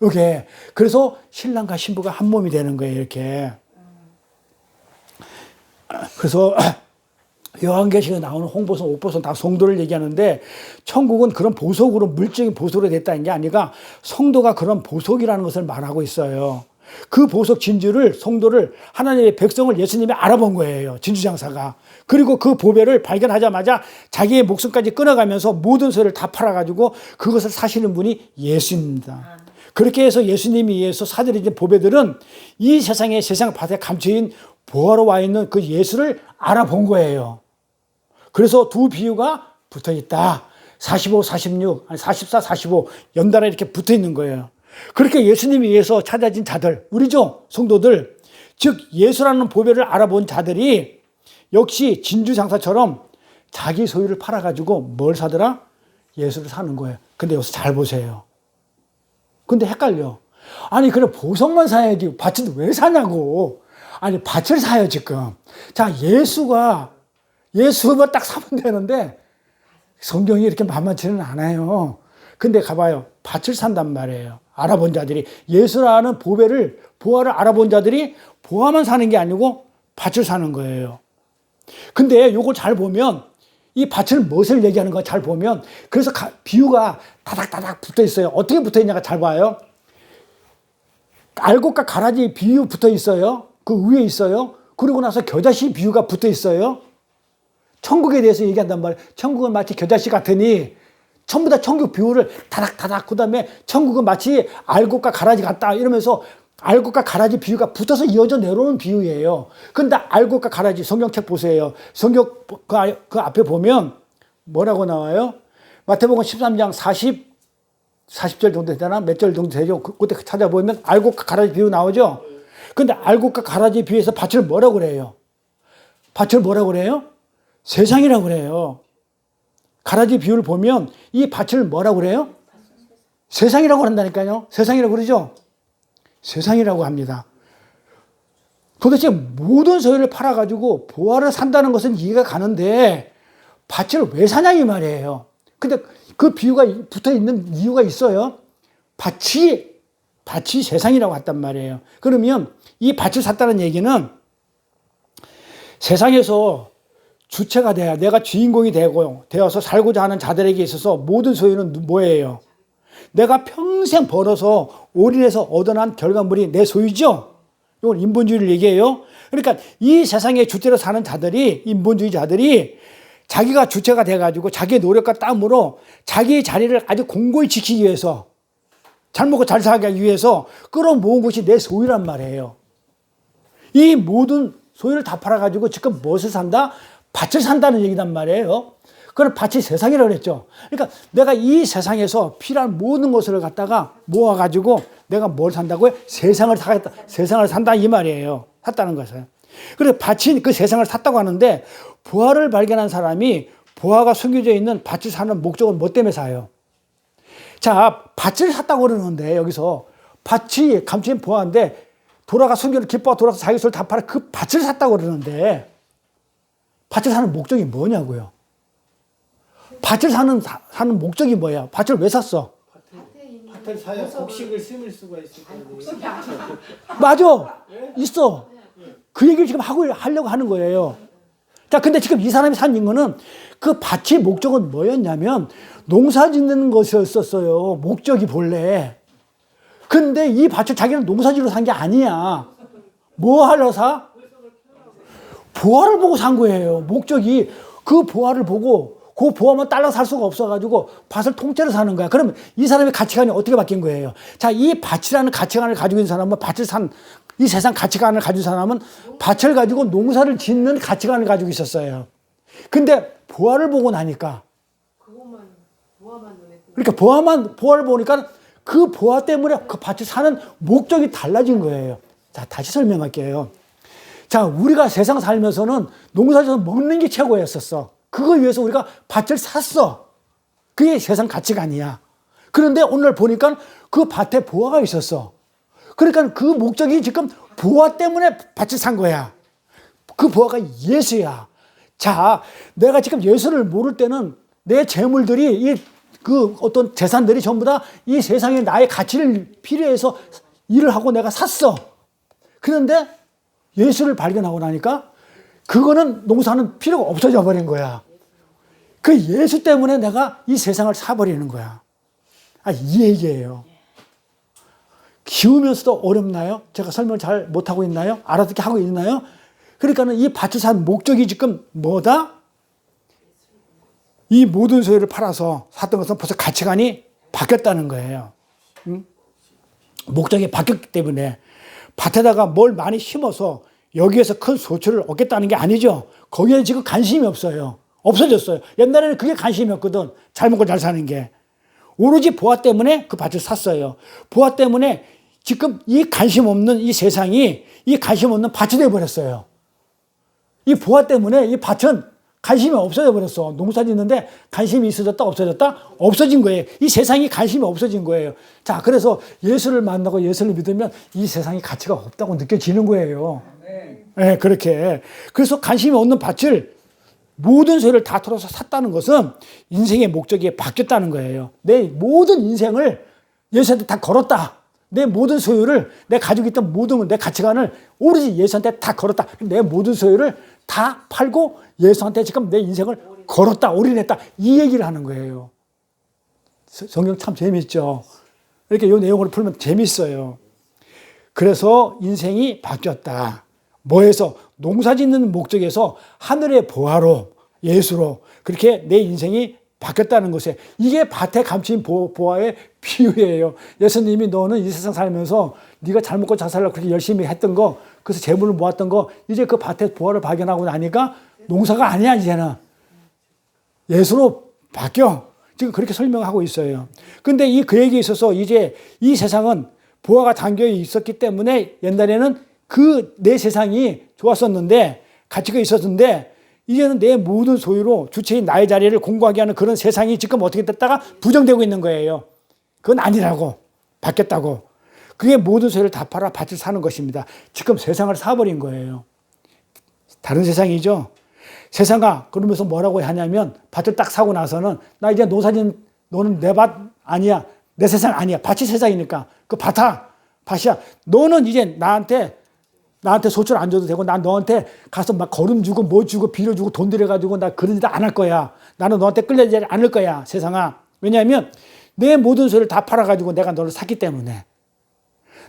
요게. 그래서 신랑과 신부가 한 몸이 되는 거예요, 이렇게. 그래서 요한계시록에 나오는 홍보선, 옥보선 다 성도를 얘기하는데, 천국은 그런 보석으로, 물질적인 보석으로 됐다는 게 아니라 성도가 그런 보석이라는 것을 말하고 있어요. 그 보석 진주를, 성도를, 하나님의 백성을 예수님이 알아본 거예요, 진주장사가. 그리고 그 보배를 발견하자마자 자기의 목숨까지 끊어가면서 모든 소유를 다 팔아가지고 그것을 사시는 분이 예수입니다. 그렇게 해서 예수님이 위해서 사들여진 보배들은 이 세상에 세상 밭에 감춰진 보화로 와 있는 그 예수를 알아본 거예요. 그래서 두 비유가 붙어 있다. 45, 46, 아니 44, 45 연달아 이렇게 붙어 있는 거예요. 그렇게 예수님이 위해서 찾아진 자들, 우리죠, 성도들, 즉 예수라는 보배를 알아본 자들이 역시 진주장사처럼 자기 소유를 팔아가지고 뭘 사더라? 예수를 사는 거예요. 근데 여기서 잘 보세요. 근데 헷갈려. 아니, 그래, 보석만 사야지. 밭은 왜 사냐고. 아니, 밭을 사요, 지금. 자, 예수만 딱 사면 되는데, 성경이 이렇게 만만치는 않아요. 근데 가봐요. 밭을 산단 말이에요. 알아본 자들이. 예수라는 보화를 알아본 자들이 보화만 사는 게 아니고 밭을 사는 거예요. 근데 요걸 잘 보면, 이 밭을 무엇을 얘기하는 거 잘 보면, 그래서 비유가 다닥다닥 붙어 있어요. 어떻게 붙어 있냐가 잘 봐요. 알곡과 가라지 비유 붙어 있어요. 그 위에 있어요. 그리고 나서 겨자씨 비유가 붙어 있어요. 천국에 대해서 얘기한단 말이에요. 천국은 마치 겨자씨 같으니, 전부 다 천국 비유를 다닥다닥, 그 다음에 천국은 마치 알곡과 가라지 같다 이러면서 알곡과 가라지 비유가 붙어서 이어져 내려오는 비유예요. 근데 알곡과 가라지, 성경책 보세요. 성경 그 앞에 보면 뭐라고 나와요? 마태복음 13장 40절 정도 되나? 몇 절 정도 되죠? 그때 찾아보면 알곡과 가라지 비유 나오죠? 근데 알곡과 가라지 비유에서 밭을 뭐라고 그래요? 밭을 뭐라고 그래요? 세상이라고 그래요. 가라지 비유를 보면 이 밭을 뭐라고 그래요? 세상이라고 한다니까요. 세상이라고 그러죠? 세상이라고 합니다. 도대체 모든 소유를 팔아가지고 보화를 산다는 것은 이해가 가는데 밭을 왜 사냐 이 말이에요. 근데 그 비유가 붙어 있는 이유가 있어요. 밭이 세상이라고 했단 말이에요. 그러면 이 밭을 샀다는 얘기는 세상에서 주체가 돼야, 내가 주인공이 되어서 살고자 하는 자들에게 있어서 모든 소유는 뭐예요? 내가 평생 벌어서 올인해서 얻어난 결과물이 내 소유죠? 이건 인본주의를 얘기해요. 그러니까 이 세상의 주체로 사는 자들이, 인본주의자들이 자기가 주체가 돼가지고 자기의 노력과 땀으로 자기의 자리를 아주 공고히 지키기 위해서, 잘 먹고 잘 살기 위해서 끌어모은 것이 내 소유란 말이에요. 이 모든 소유를 다 팔아가지고 지금 무엇을 산다? 밭을 산다는 얘기단 말이에요. 그걸 밭이 세상이라고 그랬죠. 그러니까 내가 이 세상에서 필요한 모든 것을 갖다가 모아가지고 내가 뭘 산다고요? 세상을 산다 이 말이에요. 샀다는 것을. 그래서 밭이 그 세상을 샀다고 하는데, 보화를 발견한 사람이 보화가 숨겨져 있는 밭을 사는 목적은 뭐 때문에 사요? 자, 밭을 샀다고 그러는데 여기서 밭이 감추인 보화인데 돌아가 숨겨를 기뻐하고 돌아가서 자기 소를 다 팔아 그 밭을 샀다고 그러는데, 밭을 사는 목적이 뭐냐고요? 밭을 사는 목적이 뭐야? 밭을 왜 샀어? 밭을 사야 곡식을 심을 수가 있을 거예요. 맞아. 있어. 그 얘기를 지금 하려고 하는 거예요. 자, 근데 지금 이 사람이 산 이거는 그 밭의 목적은 뭐였냐면 농사 짓는 것이었었어요. 목적이 본래. 근데 이 밭을 자기는 농사지로 산 게 아니야. 뭐 하러 사? 보화를 보고 산 거예요. 목적이 그 보화를 보고 그 보화만 딸랑 살 수가 없어가지고 밭을 통째로 사는 거야. 그러면 이 사람의 가치관이 어떻게 바뀐 거예요? 자, 이 밭이라는 가치관을 가지고 있는 사람은 밭을 이 세상 가치관을 가진 사람은 밭을 가지고 농사를 짓는 가치관을 가지고 있었어요. 근데 보화를 보고 나니까 그것만 보아만 눈에 띄는. 그러니까 보화를 보니까 그 보화 때문에 그 밭을 사는 목적이 달라진 거예요. 자, 다시 설명할게요. 자, 우리가 세상 살면서는 농사져서 먹는 게 최고였었어. 그거 위해서 우리가 밭을 샀어. 그게 세상 가치관이야. 그런데 오늘 보니까 그 밭에 보화가 있었어. 그러니까 그 목적이 지금 보화 때문에 밭을 산 거야. 그 보화가 예수야. 자, 내가 지금 예수를 모를 때는 내 재물들이 그 어떤 재산들이 전부 다 이 세상에 나의 가치를 필요해서 일을 하고 내가 샀어. 그런데 예수를 발견하고 나니까 그거는 농사는 필요가 없어져 버린 거야. 그 예수 때문에 내가 이 세상을 사버리는 거야. 이 얘기예요. 키우면서도 어렵나요? 제가 설명을 잘 못하고 있나요? 알아듣게 하고 있나요? 그러니까는 이 밭을 산 목적이 지금 뭐다? 이 모든 소유를 팔아서 샀던 것은 벌써 가치관이 바뀌었다는 거예요. 응? 목적이 바뀌었기 때문에 밭에다가 뭘 많이 심어서 여기에서 큰 소출을 얻겠다는 게 아니죠. 거기에 지금 관심이 없어요. 없어졌어요. 옛날에는 그게 관심이었거든. 잘 먹고 잘 사는 게. 오로지 보화 때문에 그 밭을 샀어요. 보화 때문에 지금 이 관심 없는 이 세상이 이 관심 없는 밭이 되어버렸어요. 이 보화 때문에 이 밭은 관심이 없어져 버렸어. 농사 짓는데 관심이 있어졌다 없어졌다? 없어진 거예요. 이 세상이 관심이 없어진 거예요. 자, 그래서 예수를 만나고 예수를 믿으면 이 세상이 가치가 없다고 느껴지는 거예요. 네, 그렇게. 그래서 관심이 없는 밭을 모든 소유를 다 털어서 샀다는 것은 인생의 목적이 바뀌었다는 거예요. 내 모든 인생을 예수한테 다 걸었다. 내 모든 소유를, 내 가지고 있던 모든 내 가치관을 오로지 예수한테 다 걸었다. 내 모든 소유를 다 팔고 예수한테 지금 내 인생을 걸었다, 올인했다. 이 얘기를 하는 거예요. 성경 참 재밌죠. 이렇게 이 내용을 풀면 재밌어요. 그래서 인생이 바뀌었다. 뭐에서? 농사 짓는 목적에서 하늘의 보화로, 예수로 그렇게 내 인생이 바뀌었다는 것에 이게 밭에 감춘 보화의 비유예요. 예수님이 너는 이 세상 살면서 네가 잘 먹고 잘 살려고 그렇게 열심히 했던 거, 그래서 재물을 모았던 거, 이제 그 밭에 보화를 발견하고 나니까 농사가 아니야. 이제는 예수로 바뀌어. 지금 그렇게 설명하고 있어요. 근데 이 그에게 있어서 이제 이 세상은 보화가 담겨 있었기 때문에 옛날에는 그 내 세상이 좋았었는데 가치가 있었는데 이제는 내 모든 소유로 주체인 나의 자리를 공고하게 하는 그런 세상이 지금 어떻게 됐다가 부정되고 있는 거예요. 그건 아니라고. 바뀌었다고. 그게 모든 소유를 다 팔아 밭을 사는 것입니다. 지금 세상을 사버린 거예요. 다른 세상이죠. 세상아 그러면서 뭐라고 하냐면 밭을 딱 사고 나서는 나 이제 농사진 너는 내 밭 아니야. 내 세상 아니야. 밭이 세상이니까. 그 밭이야. 너는 이제 나한테 소출 안 줘도 되고 난 너한테 가서 막 거름 주고 뭐 주고 빌어 주고 돈 들여가지고 나 그런 일 안 할 거야. 나는 너한테 끌려지지 않을 거야. 세상아. 왜냐하면 내 모든 소유를 다 팔아가지고 내가 너를 샀기 때문에.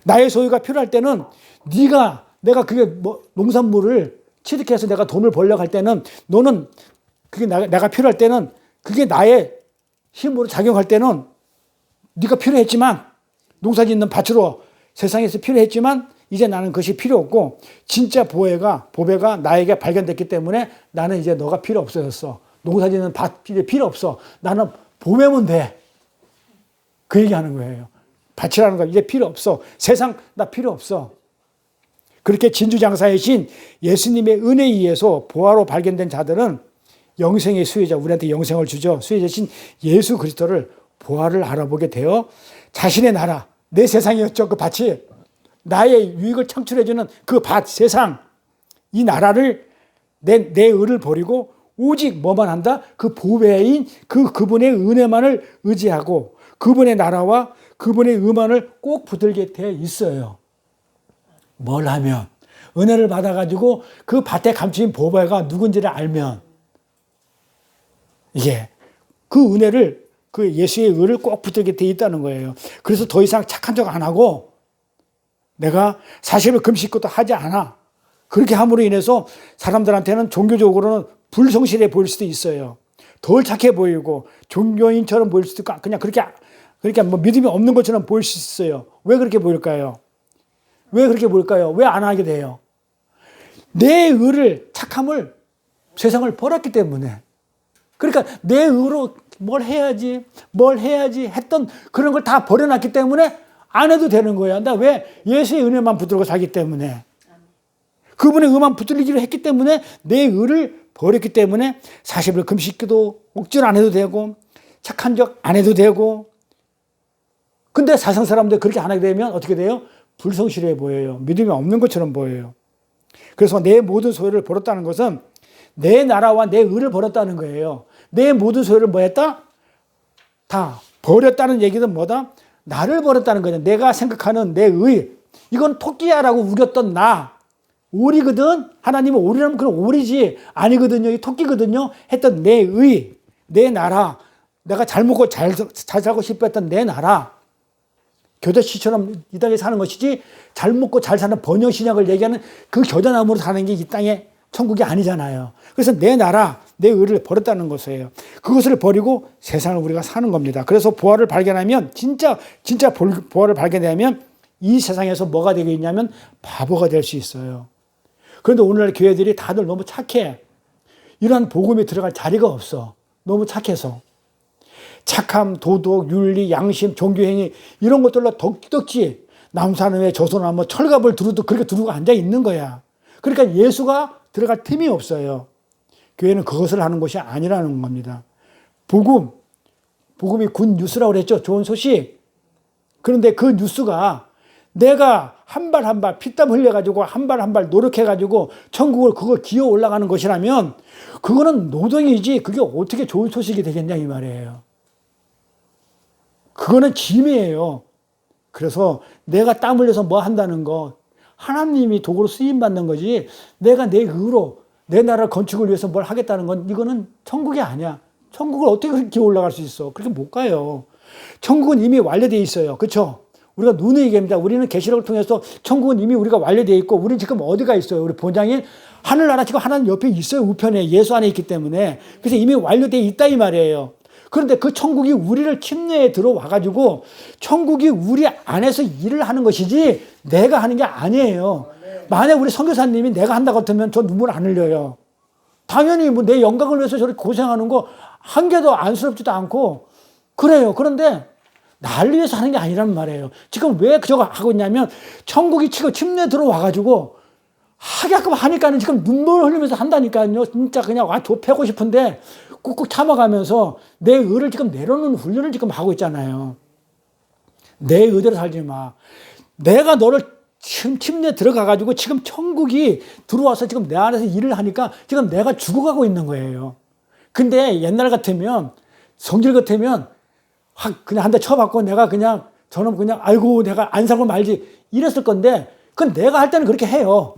나의 소유가 필요할 때는 내가 그게 뭐 농산물을 취득해서 내가 돈을 벌려고 할 때는 너는 그게 내가 필요할 때는 그게 나의 힘으로 작용할 때는 네가 필요했지만 농사 짓는 밭으로 세상에서 필요했지만 이제 나는 그것이 필요 없고 진짜 보배가 나에게 발견됐기 때문에 나는 이제 너가 필요 없어졌어. 농사 짓는 밭 이제 필요 없어. 나는 보배면 돼. 그 얘기하는 거예요. 밭이라는 거 이제 필요 없어. 세상 나 필요 없어. 그렇게 진주장사이신 예수님의 은혜에 의해서 보화로 발견된 자들은 영생의 수혜자, 우리한테 영생을 주죠. 수혜자신 예수 그리스도를 보화를 알아보게 되어 자신의 나라, 내 세상이었죠. 그 밭이 나의 유익을 창출해주는 그 밭, 세상, 이 나라를 내 의를 버리고 오직 뭐만 한다? 그 보배인 그분의 은혜만을 의지하고 그분의 나라와 그분의 의만을 꼭 붙들게 돼 있어요. 뭘 하면? 은혜를 받아가지고 그 밭에 감추인 보배가 누군지를 알면 이게 그 은혜를 그 예수의 의를 꼭 붙들게 돼 있다는 거예요. 그래서 더 이상 착한 척 안 하고 내가 사실을 금식것도 하지 않아. 그렇게 함으로 인해서 사람들한테는 종교적으로는 불성실해 보일 수도 있어요. 덜 착해 보이고 종교인처럼 보일 수도 있고 그냥 그렇게 뭐 믿음이 없는 것처럼 보일 수 있어요. 왜 그렇게 보일까요? 왜 그렇게 보일까요? 왜 안 하게 돼요? 내 의를 착함을 세상을 버렸기 때문에. 그러니까 내 의로 뭘 해야지 했던 그런 걸 다 버려놨기 때문에 안 해도 되는 거야. 나 왜? 예수의 은혜만 붙들고 살기 때문에. 그분의 의만 붙들리기로 했기 때문에 내 의를 버렸기 때문에 40일 금식기도 억지로 안 해도 되고 착한 척 안 해도 되고. 근데 세상 사람들 그렇게 안 하게 되면 어떻게 돼요? 불성실해 보여요. 믿음이 없는 것처럼 보여요. 그래서 내 모든 소유를 버렸다는 것은 내 나라와 내 의를 버렸다는 거예요. 내 모든 소유를 뭐 했다? 다 버렸다는 얘기는 뭐다? 나를 버렸다는 거죠. 내가 생각하는 내 의. 이건 토끼야라고 우겼던 나. 오리거든? 하나님은 오리라면 그럼 오리지. 아니거든요. 이 토끼거든요. 했던 내 의, 내 나라. 내가 잘 먹고 잘 살고 싶어 했던 내 나라. 교대씨처럼 이 땅에 사는 것이지 잘 먹고 잘 사는 번영신약을 얘기하는 그 겨자나무로 사는 게 이 땅에 천국이 아니잖아요. 그래서 내 나라, 내 의를 버렸다는 것이에요. 그것을 버리고 세상을 우리가 사는 겁니다. 그래서 보화를 발견하면 진짜 보화를 발견하면 이 세상에서 뭐가 되겠냐면 바보가 될 수 있어요. 그런데 오늘날 교회들이 다들 너무 착해. 이러한 복음이 들어갈 자리가 없어. 너무 착해서. 착함, 도덕, 윤리, 양심, 종교행위 이런 것들로 덕지 남산에 조선하면 뭐 철갑을 두르도 그렇게 두르고 앉아 있는 거야. 그러니까 예수가 들어갈 틈이 없어요. 교회는 그것을 하는 것이 아니라는 겁니다. 복음이 굿 뉴스라고 그랬죠. 좋은 소식. 그런데 그 뉴스가 내가 한 발 한 발 피땀 흘려가지고 한 발 한 발 노력해가지고 천국을 그거 기어 올라가는 것이라면 그거는 노동이지 그게 어떻게 좋은 소식이 되겠냐 이 말이에요. 그거는 짐이에요. 그래서 내가 땀 흘려서 뭐 한다는 거 하나님이 도구로 쓰임받는 거지 내가 내 의로 내 나라 건축을 위해서 뭘 하겠다는 건 이거는 천국이 아니야. 천국을 어떻게 기어 올라갈 수 있어. 그렇게 못 가요. 천국은 이미 완료되어 있어요. 그렇죠? 우리가 눈에 얘기합니다. 우리는 계시록을 통해서 천국은 이미 우리가 완료되어 있고 우리는 지금 어디가 있어요? 우리 본장인 하늘나라 지금 하나님 옆에 있어요. 우편에 예수 안에 있기 때문에. 그래서 이미 완료되어 있다 이 말이에요. 그런데 그 천국이 우리를 침례에 들어와가지고 천국이 우리 안에서 일을 하는 것이지 내가 하는 게 아니에요. 만약 우리 선교사님이 내가 한다고 하면 저 눈물 안 흘려요. 당연히 뭐 내 영광을 위해서 저렇게 고생하는 거 한 개도 안쓰럽지도 않고 그래요. 그런데 날 위해서 하는 게 아니란 말이에요. 지금 왜 저거 하고 있냐면 천국이 지금 침례에 들어와가지고 하게끔 하니까는 지금 눈물 흘리면서 한다니까요. 진짜 그냥 좁혀고 싶은데 꾹꾹 참아가면서 내 의를 지금 내려놓는 훈련을 지금 하고 있잖아요. 내 의대로 살지 마. 내가 너를 침례에 들어가가지고 지금 천국이 들어와서 지금 내 안에서 일을 하니까 지금 내가 죽어가고 있는 거예요. 근데 옛날 같으면 성질 같으면 확 그냥 한 대 쳐박고 내가 그냥 저는 그냥 아이고 내가 안 사고 말지 이랬을 건데 그건 내가 할 때는 그렇게 해요.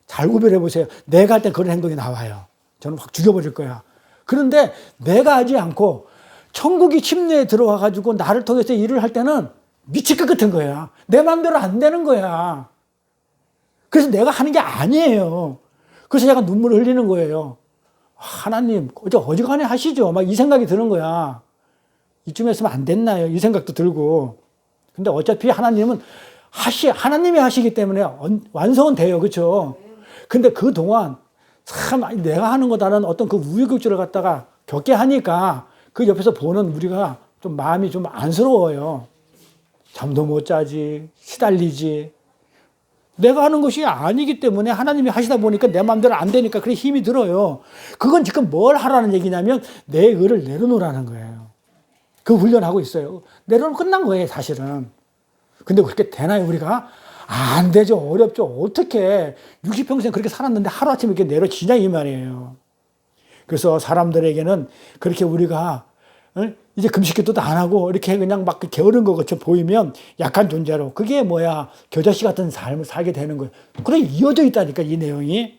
잘 구별해 보세요. 내가 할 때 그런 행동이 나와요. 저는 확 죽여버릴 거야. 그런데 내가 하지 않고 천국이 침례에 들어와 가지고 나를 통해서 일을 할 때는 미칠 것 같은 거야. 내 마음대로 안 되는 거야. 그래서 내가 하는 게 아니에요. 그래서 제가 눈물을 흘리는 거예요. 하나님 어지간히 하시죠. 막 이 생각이 드는 거야. 이쯤 했으면 안 됐나요? 이 생각도 들고. 근데 어차피 하나님은 하나님이 하시기 때문에 완성은 돼요. 그렇죠? 근데 그동안 참 내가 하는 거다는 어떤 그 우여곡절을 갖다가 겪게 하니까 그 옆에서 보는 우리가 좀 마음이 좀 안쓰러워요. 잠도 못 자지, 시달리지. 내가 하는 것이 아니기 때문에 하나님이 하시다 보니까 내 마음대로 안 되니까 그래 힘이 들어요. 그건 지금 뭘 하라는 얘기냐면 내 의를 내려놓으라는 거예요. 그 훈련하고 있어요. 내려놓으면 끝난 거예요, 사실은. 근데 그렇게 되나요, 우리가? 안 되죠. 어렵죠. 어떻게 60평생 그렇게 살았는데 하루아침에 이렇게 내려지냐 이 말이에요. 그래서 사람들에게는 그렇게 우리가 이제 금식기도도 안 하고 이렇게 그냥 막 게으른 것 같이 보이면 약한 존재로 그게 뭐야 겨자씨 같은 삶을 살게 되는 거예요. 그래 이어져 있다니까 이 내용이.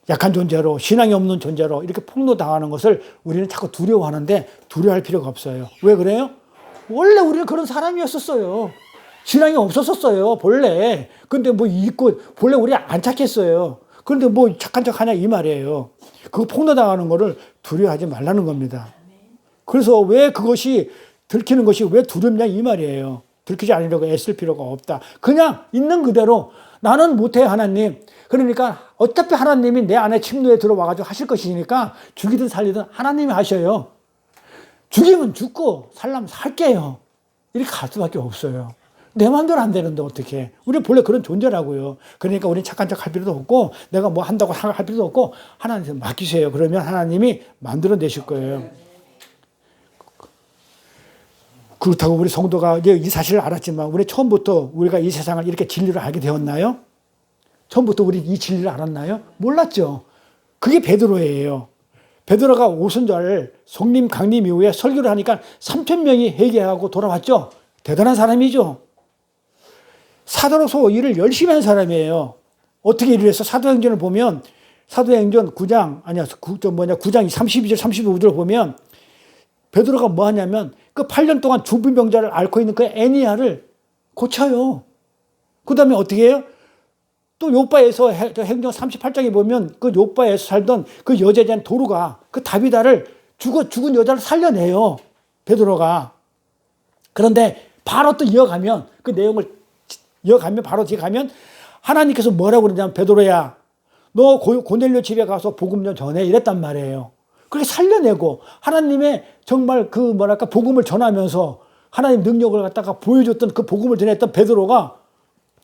약한 존재로 신앙이 없는 존재로 이렇게 폭로당하는 것을 우리는 자꾸 두려워하는데 두려워할 필요가 없어요. 왜 그래요? 원래 우리는 그런 사람이었었어요. 신앙이 없었었어요 본래. 근데 뭐 잊고 본래 우리 안 착했어요. 그런데 뭐 착한 척 하냐 이 말이에요. 그거 폭로당하는 거를 두려워하지 말라는 겁니다. 그래서 왜 그것이 들키는 것이 왜 두렵냐 이 말이에요. 들키지 않으려고 애쓸 필요가 없다. 그냥 있는 그대로 나는 못해 하나님. 그러니까 어차피 하나님이 내 안에 침노에 들어와가지고 하실 것이니까 죽이든 살리든 하나님이 하셔요. 죽이면 죽고 살려면 살게요. 이렇게 갈 수밖에 없어요. 내 마음대로 안 되는데 어떻게. 우리 본래 그런 존재라고요. 그러니까 우리는 착한 척 할 필요도 없고 내가 뭐 한다고 할 필요도 없고 하나님한테 맡기세요. 그러면 하나님이 만들어내실 거예요. 그렇다고 우리 성도가 이제 이 사실을 알았지만 우리 처음부터 우리가 이 세상을 이렇게 진리를 알게 되었나요? 처음부터 우리 이 진리를 알았나요? 몰랐죠. 그게 베드로예요. 베드로가 오순절 성림 강림 이후에 설교를 하니까 3,000명이 회개하고 돌아왔죠. 대단한 사람이죠. 사도로서 일을 열심히 한 사람이에요. 어떻게 일을 했어? 사도행전을 보면 사도행전 9장 32절 35절 보면 베드로가 뭐 하냐면 그 8년 동안 중풍병자를 앓고 있는 그 애니야를 고쳐요. 그 다음에 어떻게 해요? 또 요바에서 행전 38장에 보면 그 요바에서 살던 그 여자에 대한 도루가 그 다비다를 죽은 여자를 살려내요. 베드로가. 그런데 바로 또 이어가면 그 내용을 이어가면 바로 뒤에 가면 하나님께서 뭐라고 그러냐면 베드로야 너 고넬료 집에 가서 복음 좀 전해 이랬단 말이에요. 그렇게 살려내고 하나님의 정말 그 뭐랄까 복음을 전하면서 하나님 능력을 갖다가 보여줬던 그 복음을 전했던 베드로가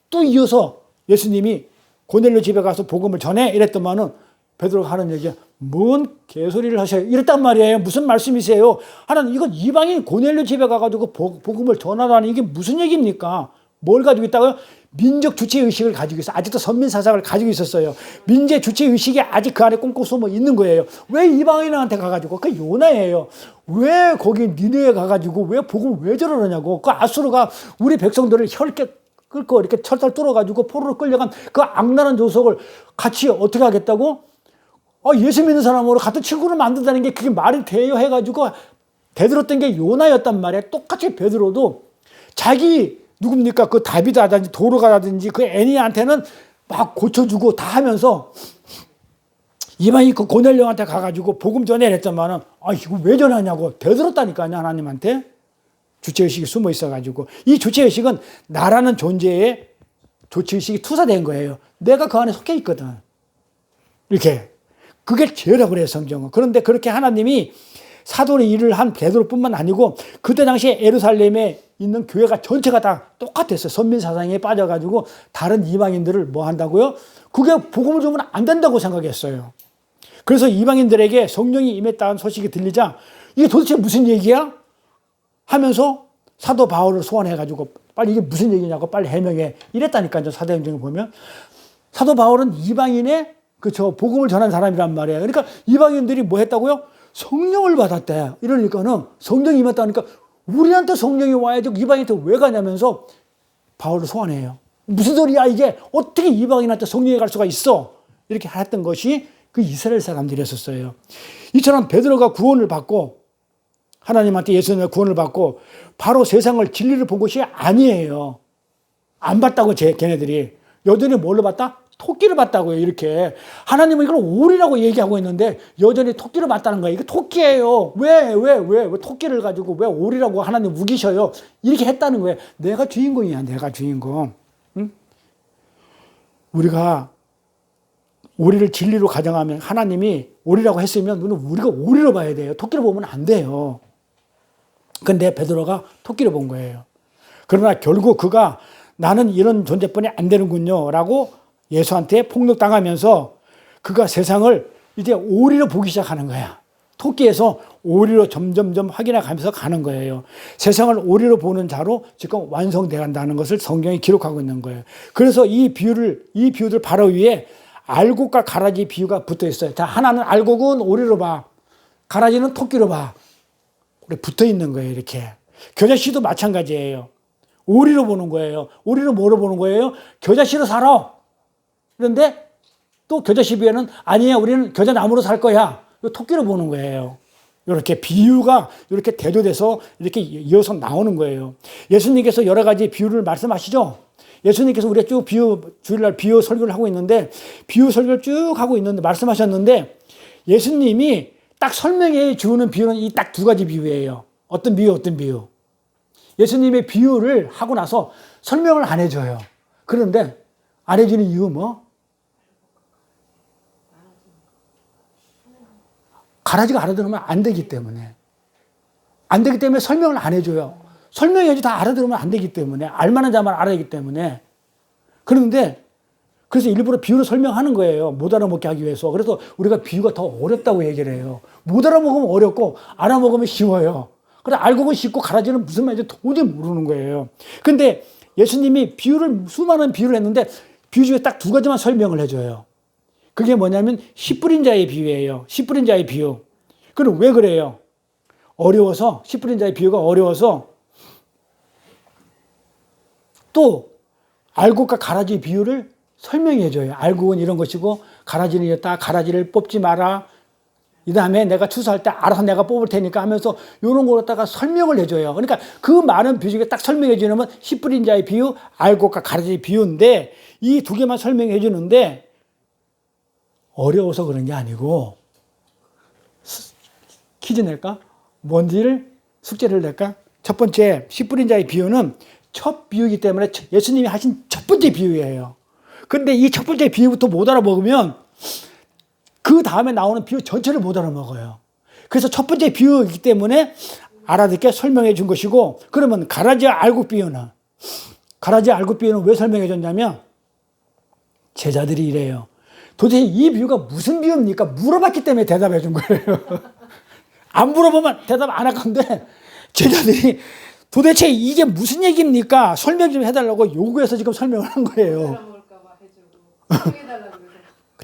또 이어서 예수님이 고넬료 집에 가서 복음을 전해 이랬더만은 베드로가 하는 얘기야. 뭔 개소리를 하셔요. 이랬단 말이에요. 무슨 말씀이세요? 하나님 이건 이방인 고넬료 집에 가가지고 복음을 전하라는 이게 무슨 얘기입니까? 뭘 가지고 있다고요? 민족 주체의식을 가지고 있어요. 아직도 선민사상을 가지고 있었어요. 민족 주체의식이 아직 그 안에 꽁꽁 숨어 있는 거예요. 왜 이방인한테 가가지고 그 요나예요. 왜 거기 니네에 가가지고 왜 복음을 왜 저러느냐고. 그 아수르가 우리 백성들을 혈게 끌고 이렇게 철달 뚫어가지고 포로로 끌려간 그 악랄한 조속을 같이 어떻게 하겠다고? 예수 믿는 사람으로 같은 친구를 만든다는 게 그게 말이 돼요 해가지고 대들었던 게 요나였단 말이야. 똑같이 베드로도 자기 누굽니까? 그 다비다든지 도로가라든지 그 애니한테는 막 고쳐주고 다 하면서 이방인 그 고넬료한테 가가지고 복음 전해 이랬더만은 이거 왜 전하냐고 대들었다니까요. 하나님한테. 주체의식이 숨어 있어가지고 이 주체의식은 나라는 존재의 주체의식이 투사된 거예요. 내가 그 안에 속해 있거든. 이렇게. 그게 죄라고 그래요, 성경은. 그런데 그렇게 하나님이 사도의 일을 한 베드로뿐만 아니고 그때 당시에 예루살렘에 있는 교회가 전체가 다 똑같았어요. 선민사상에 빠져가지고 다른 이방인들을 뭐 한다고요? 그게 복음을 주면 안 된다고 생각했어요. 그래서 이방인들에게 성령이 임했다는 소식이 들리자 이게 도대체 무슨 얘기야? 하면서 사도 바울을 소환해가지고 빨리 이게 무슨 얘기냐고 빨리 해명해. 이랬다니까요. 사도행전을 보면. 사도 바울은 이방인의 복음을 전한 사람이란 말이에요. 그러니까 이방인들이 뭐 했다고요? 성령을 받았대. 이러니까는 성령이 임했다니까 우리한테 성령이 와야지 이방인한테 왜 가냐면서 바울을 소환해요. 무슨 소리야 이게 어떻게 이방인한테 성령이 갈 수가 있어? 이렇게 했던 것이 그 이스라엘 사람들이었어요. 이처럼 베드로가 구원을 받고 하나님한테 예수님의 구원을 받고 바로 세상을 진리를 본 것이 아니에요. 안 봤다고 걔네들이. 여전히 뭘로 봤다? 토끼를 봤다고요. 이렇게. 하나님은 이걸 오리라고 얘기하고 있는데 여전히 토끼를 봤다는 거예요. 이게 토끼예요. 왜 토끼를 가지고 왜 오리라고 하나님 우기셔요. 이렇게 했다는 거예요. 내가 주인공이야. 내가 주인공. 응? 우리가 오리를 진리로 가정하면 하나님이 오리라고 했으면 우리가 오리로 봐야 돼요. 토끼를 보면 안 돼요. 근데 베드로가 토끼를 본 거예요. 그러나 결국 그가 나는 이런 존재뿐이 안 되는군요 라고 예수한테 폭력당하면서 그가 세상을 이제 오리로 보기 시작하는 거야. 토끼에서 오리로 점점점 확인해 가면서 가는 거예요. 세상을 오리로 보는 자로 지금 완성되어 간다는 것을 성경이 기록하고 있는 거예요. 그래서 이 비유들 바로 위에 알곡과 가라지 비유가 붙어 있어요. 자, 하나는 알곡은 오리로 봐. 가라지는 토끼로 봐. 붙어 있는 거예요, 이렇게. 겨자씨도 마찬가지예요. 오리로 보는 거예요. 오리로 뭐로 보는 거예요? 겨자씨로 살아. 그런데 또 겨자씨 비에는 아니야, 우리는 겨자나무로 살 거야. 토끼로 보는 거예요. 이렇게 비유가 이렇게 대조돼서 이렇게 이어서 나오는 거예요. 예수님께서 여러 가지 비유를 말씀하시죠. 예수님께서 우리가 쭉 주일날 비유 설교를 하고 있는데, 비유 설교를 쭉 하고 있는데, 말씀하셨는데, 예수님이 딱 설명해 주는 비유는 이 딱 두 가지 비유예요. 어떤 비유? 예수님의 비유를 하고 나서 설명을 안 해줘요. 그런데 안 해주는 이유 뭐? 가라지가 알아들으면 안 되기 때문에. 안 되기 때문에 설명을 안 해줘요. 설명해야지 다 알아들으면 안 되기 때문에. 알만한 자만 알아야 하기 때문에. 그런데 그래서 일부러 비유를 설명하는 거예요. 못 알아먹게 하기 위해서. 그래서 우리가 비유가 더 어렵다고 얘기를 해요. 못 알아먹으면 어렵고 알아먹으면 쉬워요. 그래 알고 보면 쉽고 가라지는 무슨 말인지 도저히 모르는 거예요. 근데 예수님이 수많은 비유를 했는데 비유 중에 딱 두 가지만 설명을 해줘요. 그게 뭐냐면 씨 뿌린 자의 비유예요. 씨 뿌린 자의 비유. 그럼 왜 그래요? 어려워서, 씨 뿌린 자의 비유가 어려워서 또 알곡과 가라지 비유를 설명해 줘요. 알곡은 이런 것이고 가라지는 이렇다. 가라지를 뽑지 마라. 이 다음에 내가 추수할 때 알아서 내가 뽑을 테니까 하면서 이런 걸 갖다가 설명을 해줘요. 그러니까 그 많은 비유 중에 딱 설명해 주면 씨 뿌린 자의 비유, 알곡과 가라지 비유인데 이 두 개만 설명해 주는데 어려워서 그런 게 아니고 퀴즈 낼까? 뭔지를 숙제를 낼까? 첫 번째 씨 뿌린 자의 비유는 첫 비유이기 때문에 예수님이 하신 첫 번째 비유예요. 그런데 이 첫 번째 비유부터 못 알아먹으면 그 다음에 나오는 비유 전체를 못 알아먹어요. 그래서 첫 번째 비유이기 때문에 알아듣게 설명해 준 것이고, 그러면 가라지와 알곡 비유는 왜 설명해 줬냐면 제자들이 이래요. 도대체 이 비유가 무슨 비유입니까? 물어봤기 때문에 대답해 준 거예요. 안 물어보면 대답 안 할 건데 제자들이 도대체 이게 무슨 얘기입니까? 설명 좀 해달라고 요구해서 지금 설명을 한 거예요. 알아먹을까봐 해주고 해달라고 그래서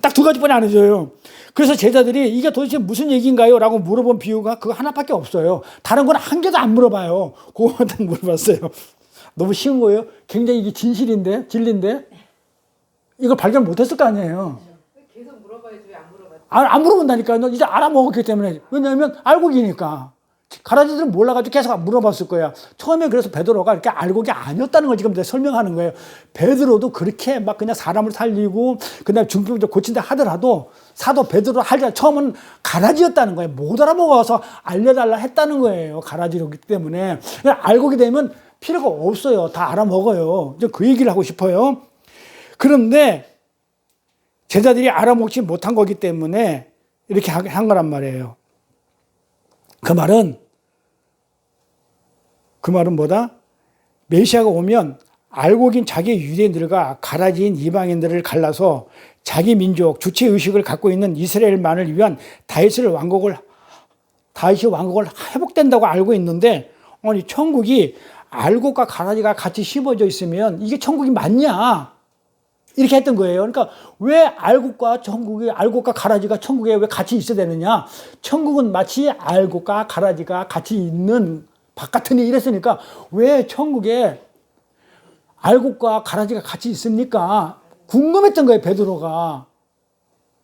딱 두 가지뿐이 안 해줘요. 그래서 제자들이 이게 도대체 무슨 얘기인가요? 라고 물어본 비유가 그거 하나밖에 없어요. 다른 건 한 개도 안 물어봐요. 그거만 딱 물어봤어요. 너무 쉬운 거예요. 굉장히 이게 진실인데, 진리인데 이걸 발견 못했을 거 아니에요. 계속 물어봐야지 왜 안 물어봤지? 안 물어본다니까요. 이제 알아먹었기 때문에. 왜냐하면 알곡이니까. 가라지들은 몰라가지고 계속 물어봤을 거야. 처음에 그래서 베드로가 이렇게 알곡이 아니었다는 걸 지금 설명하는 거예요. 베드로도 그렇게 막 그냥 사람을 살리고 그다음에 중병들 고친다 하더라도 사도 베드로 처음은 가라지였다는 거예요. 못 알아먹어서 알려달라 했다는 거예요. 가라지였기 때문에. 알곡이 되면 필요가 없어요. 다 알아먹어요. 이제 그 얘기를 하고 싶어요. 그런데 제자들이 알아먹지 못한 거기 때문에 이렇게 한 거란 말이에요. 그 말은 뭐다? 메시아가 오면 알곡인 자기 유대인들과 가라지인 이방인들을 갈라서 자기 민족 주체의식을 갖고 있는 이스라엘만을 위한 다윗의 왕국을 회복된다고 알고 있는데, 아니 천국이 알곡과 가라지가 같이 심어져 있으면 이게 천국이 맞냐? 이렇게 했던 거예요. 그러니까 왜 알곡과 가라지가 천국에 왜 같이 있어야 되느냐? 천국은 마치 알곡과 가라지가 같이 있는 바깥으니 이랬으니까 왜 천국에 알곡과 가라지가 같이 있습니까? 궁금했던 거예요, 베드로가.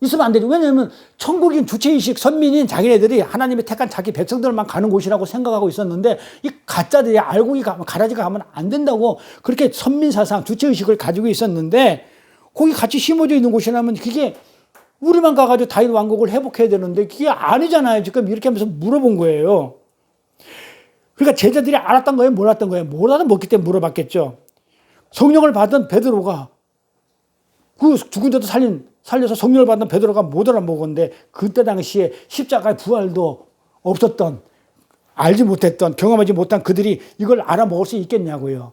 있으면 안 되죠. 왜냐하면 천국인 주체의식 선민인 자기네들이 하나님의 택한 자기 백성들만 가는 곳이라고 생각하고 있었는데 이 가짜들이 알곡이 가라지가 가면 안 된다고 그렇게 선민사상 주체의식을 가지고 있었는데 거기 같이 심어져 있는 곳이라면 그게 우리만 가가지고 다윗 왕국을 회복해야 되는데 그게 아니잖아요. 지금 이렇게 하면서 물어본 거예요. 그러니까 제자들이 알았던 거예요? 몰랐던 거예요? 몰라도 먹기 때문에 물어봤겠죠. 성령을 받은 베드로가 그 죽은 자도 살려서 성령을 받은 베드로가 못 알아먹었는데 그때 당시에 십자가의 부활도 없었던, 알지 못했던, 경험하지 못한 그들이 이걸 알아먹을 수 있겠냐고요.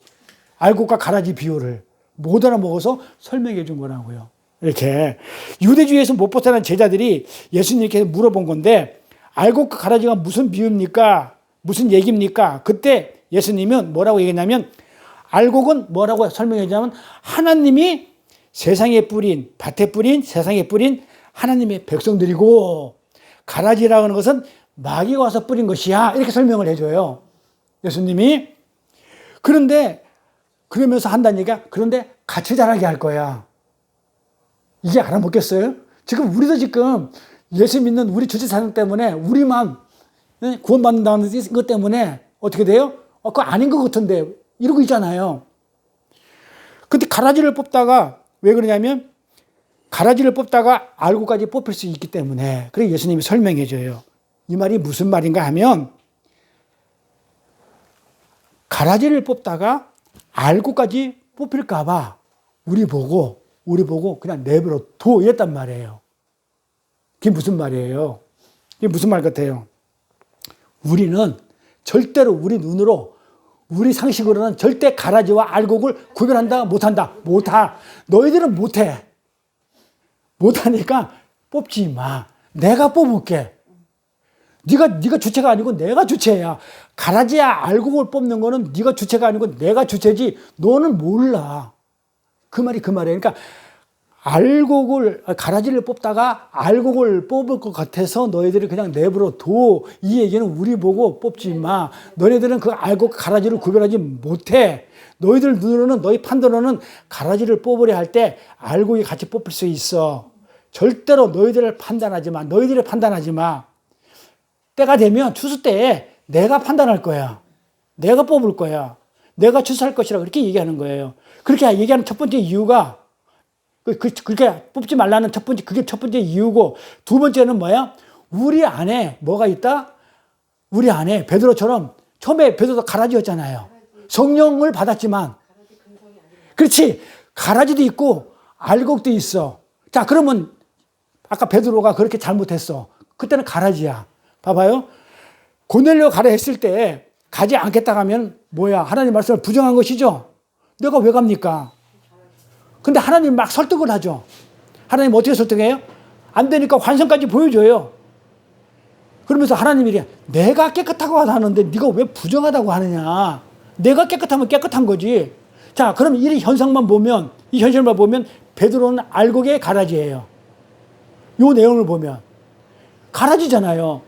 알곡과 가라지 비유를 못 알아먹어서 설명해 준 거라고요. 이렇게 유대주의에서 못 벗어난 제자들이 예수님께 물어본 건데 알곡과 가라지가 무슨 비유입니까? 무슨 얘기입니까? 그때 예수님은 뭐라고 얘기했냐면 알곡은 뭐라고 설명해 주냐면 하나님이 세상에 뿌린, 밭에 뿌린, 세상에 뿌린 하나님의 백성들이고 가라지라고 하는 것은 마귀가 와서 뿌린 것이야. 이렇게 설명을 해줘요. 예수님이. 그런데 그러면서 한다는 얘기가 그런데 같이 자라게 할 거야. 이게 알아먹겠어요? 지금 우리도 지금 예수 믿는 우리 주체사상 때문에 우리만 구원받는다는 것 때문에 어떻게 돼요? 그거 아닌 것 같은데 이러고 있잖아요. 근데 가라지를 뽑다가 왜 그러냐면 가라지를 뽑다가 알고까지 뽑힐 수 있기 때문에 그래 예수님이 설명해 줘요. 이 말이 무슨 말인가 하면 가라지를 뽑다가 알고까지 뽑힐까 봐 우리 보고 그냥 내버려 둬 이랬단 말이에요. 그게 무슨 말이에요? 그게 무슨 말 같아요? 우리는 절대로 우리 눈으로 우리 상식으로는 절대 가라지와 알곡을 구별한다 못한다 못하. 너희들은 못해. 못하니까 뽑지 마. 내가 뽑을게. 네가 주체가 아니고 내가 주체야. 가라지야 알곡을 뽑는 거는 네가 주체가 아니고 내가 주체지. 너는 몰라. 그 말이에요. 그러니까 가라지를 뽑다가 알곡을 뽑을 것 같아서 너희들이 그냥 내버려 둬. 이 얘기는 우리 보고 뽑지 마. 너희들은 그 알곡 가라지를 구별하지 못해. 너희들 눈으로는, 너희 판단으로는 가라지를 뽑으려 할 때 알곡이 같이 뽑힐 수 있어. 절대로 너희들이 판단하지 마. 때가 되면 추수 때에 내가 판단할 거야. 내가 뽑을 거야. 내가 추수할 것이라 그렇게 얘기하는 거예요. 그렇게 얘기하는 첫 번째 이유가 그렇게 뽑지 말라는 그게 첫 번째 이유고, 두 번째는 뭐야? 우리 안에 뭐가 있다? 우리 안에 베드로처럼 처음에 베드로도 가라지였잖아요. 성령을 받았지만, 그렇지. 가라지도 있고 알곡도 있어. 자, 그러면 아까 베드로가 그렇게 잘못했어. 그때는 가라지야. 봐봐요. 고넬료 가라 했을 때 가지 않겠다 하면 뭐야? 하나님 말씀을 부정한 것이죠. 내가 왜 갑니까? 근데 하나님 막 설득을 하죠. 하나님 어떻게 설득해요? 안 되니까 환상까지 보여줘요. 그러면서 하나님이 이래, 내가 깨끗하고 하는데 네가 왜 부정하다고 하느냐. 내가 깨끗하면 깨끗한 거지. 자, 그럼 이 현상만 보면, 이 현실만 보면 베드로는 알곡의 가라지예요. 요 내용을 보면 가라지잖아요.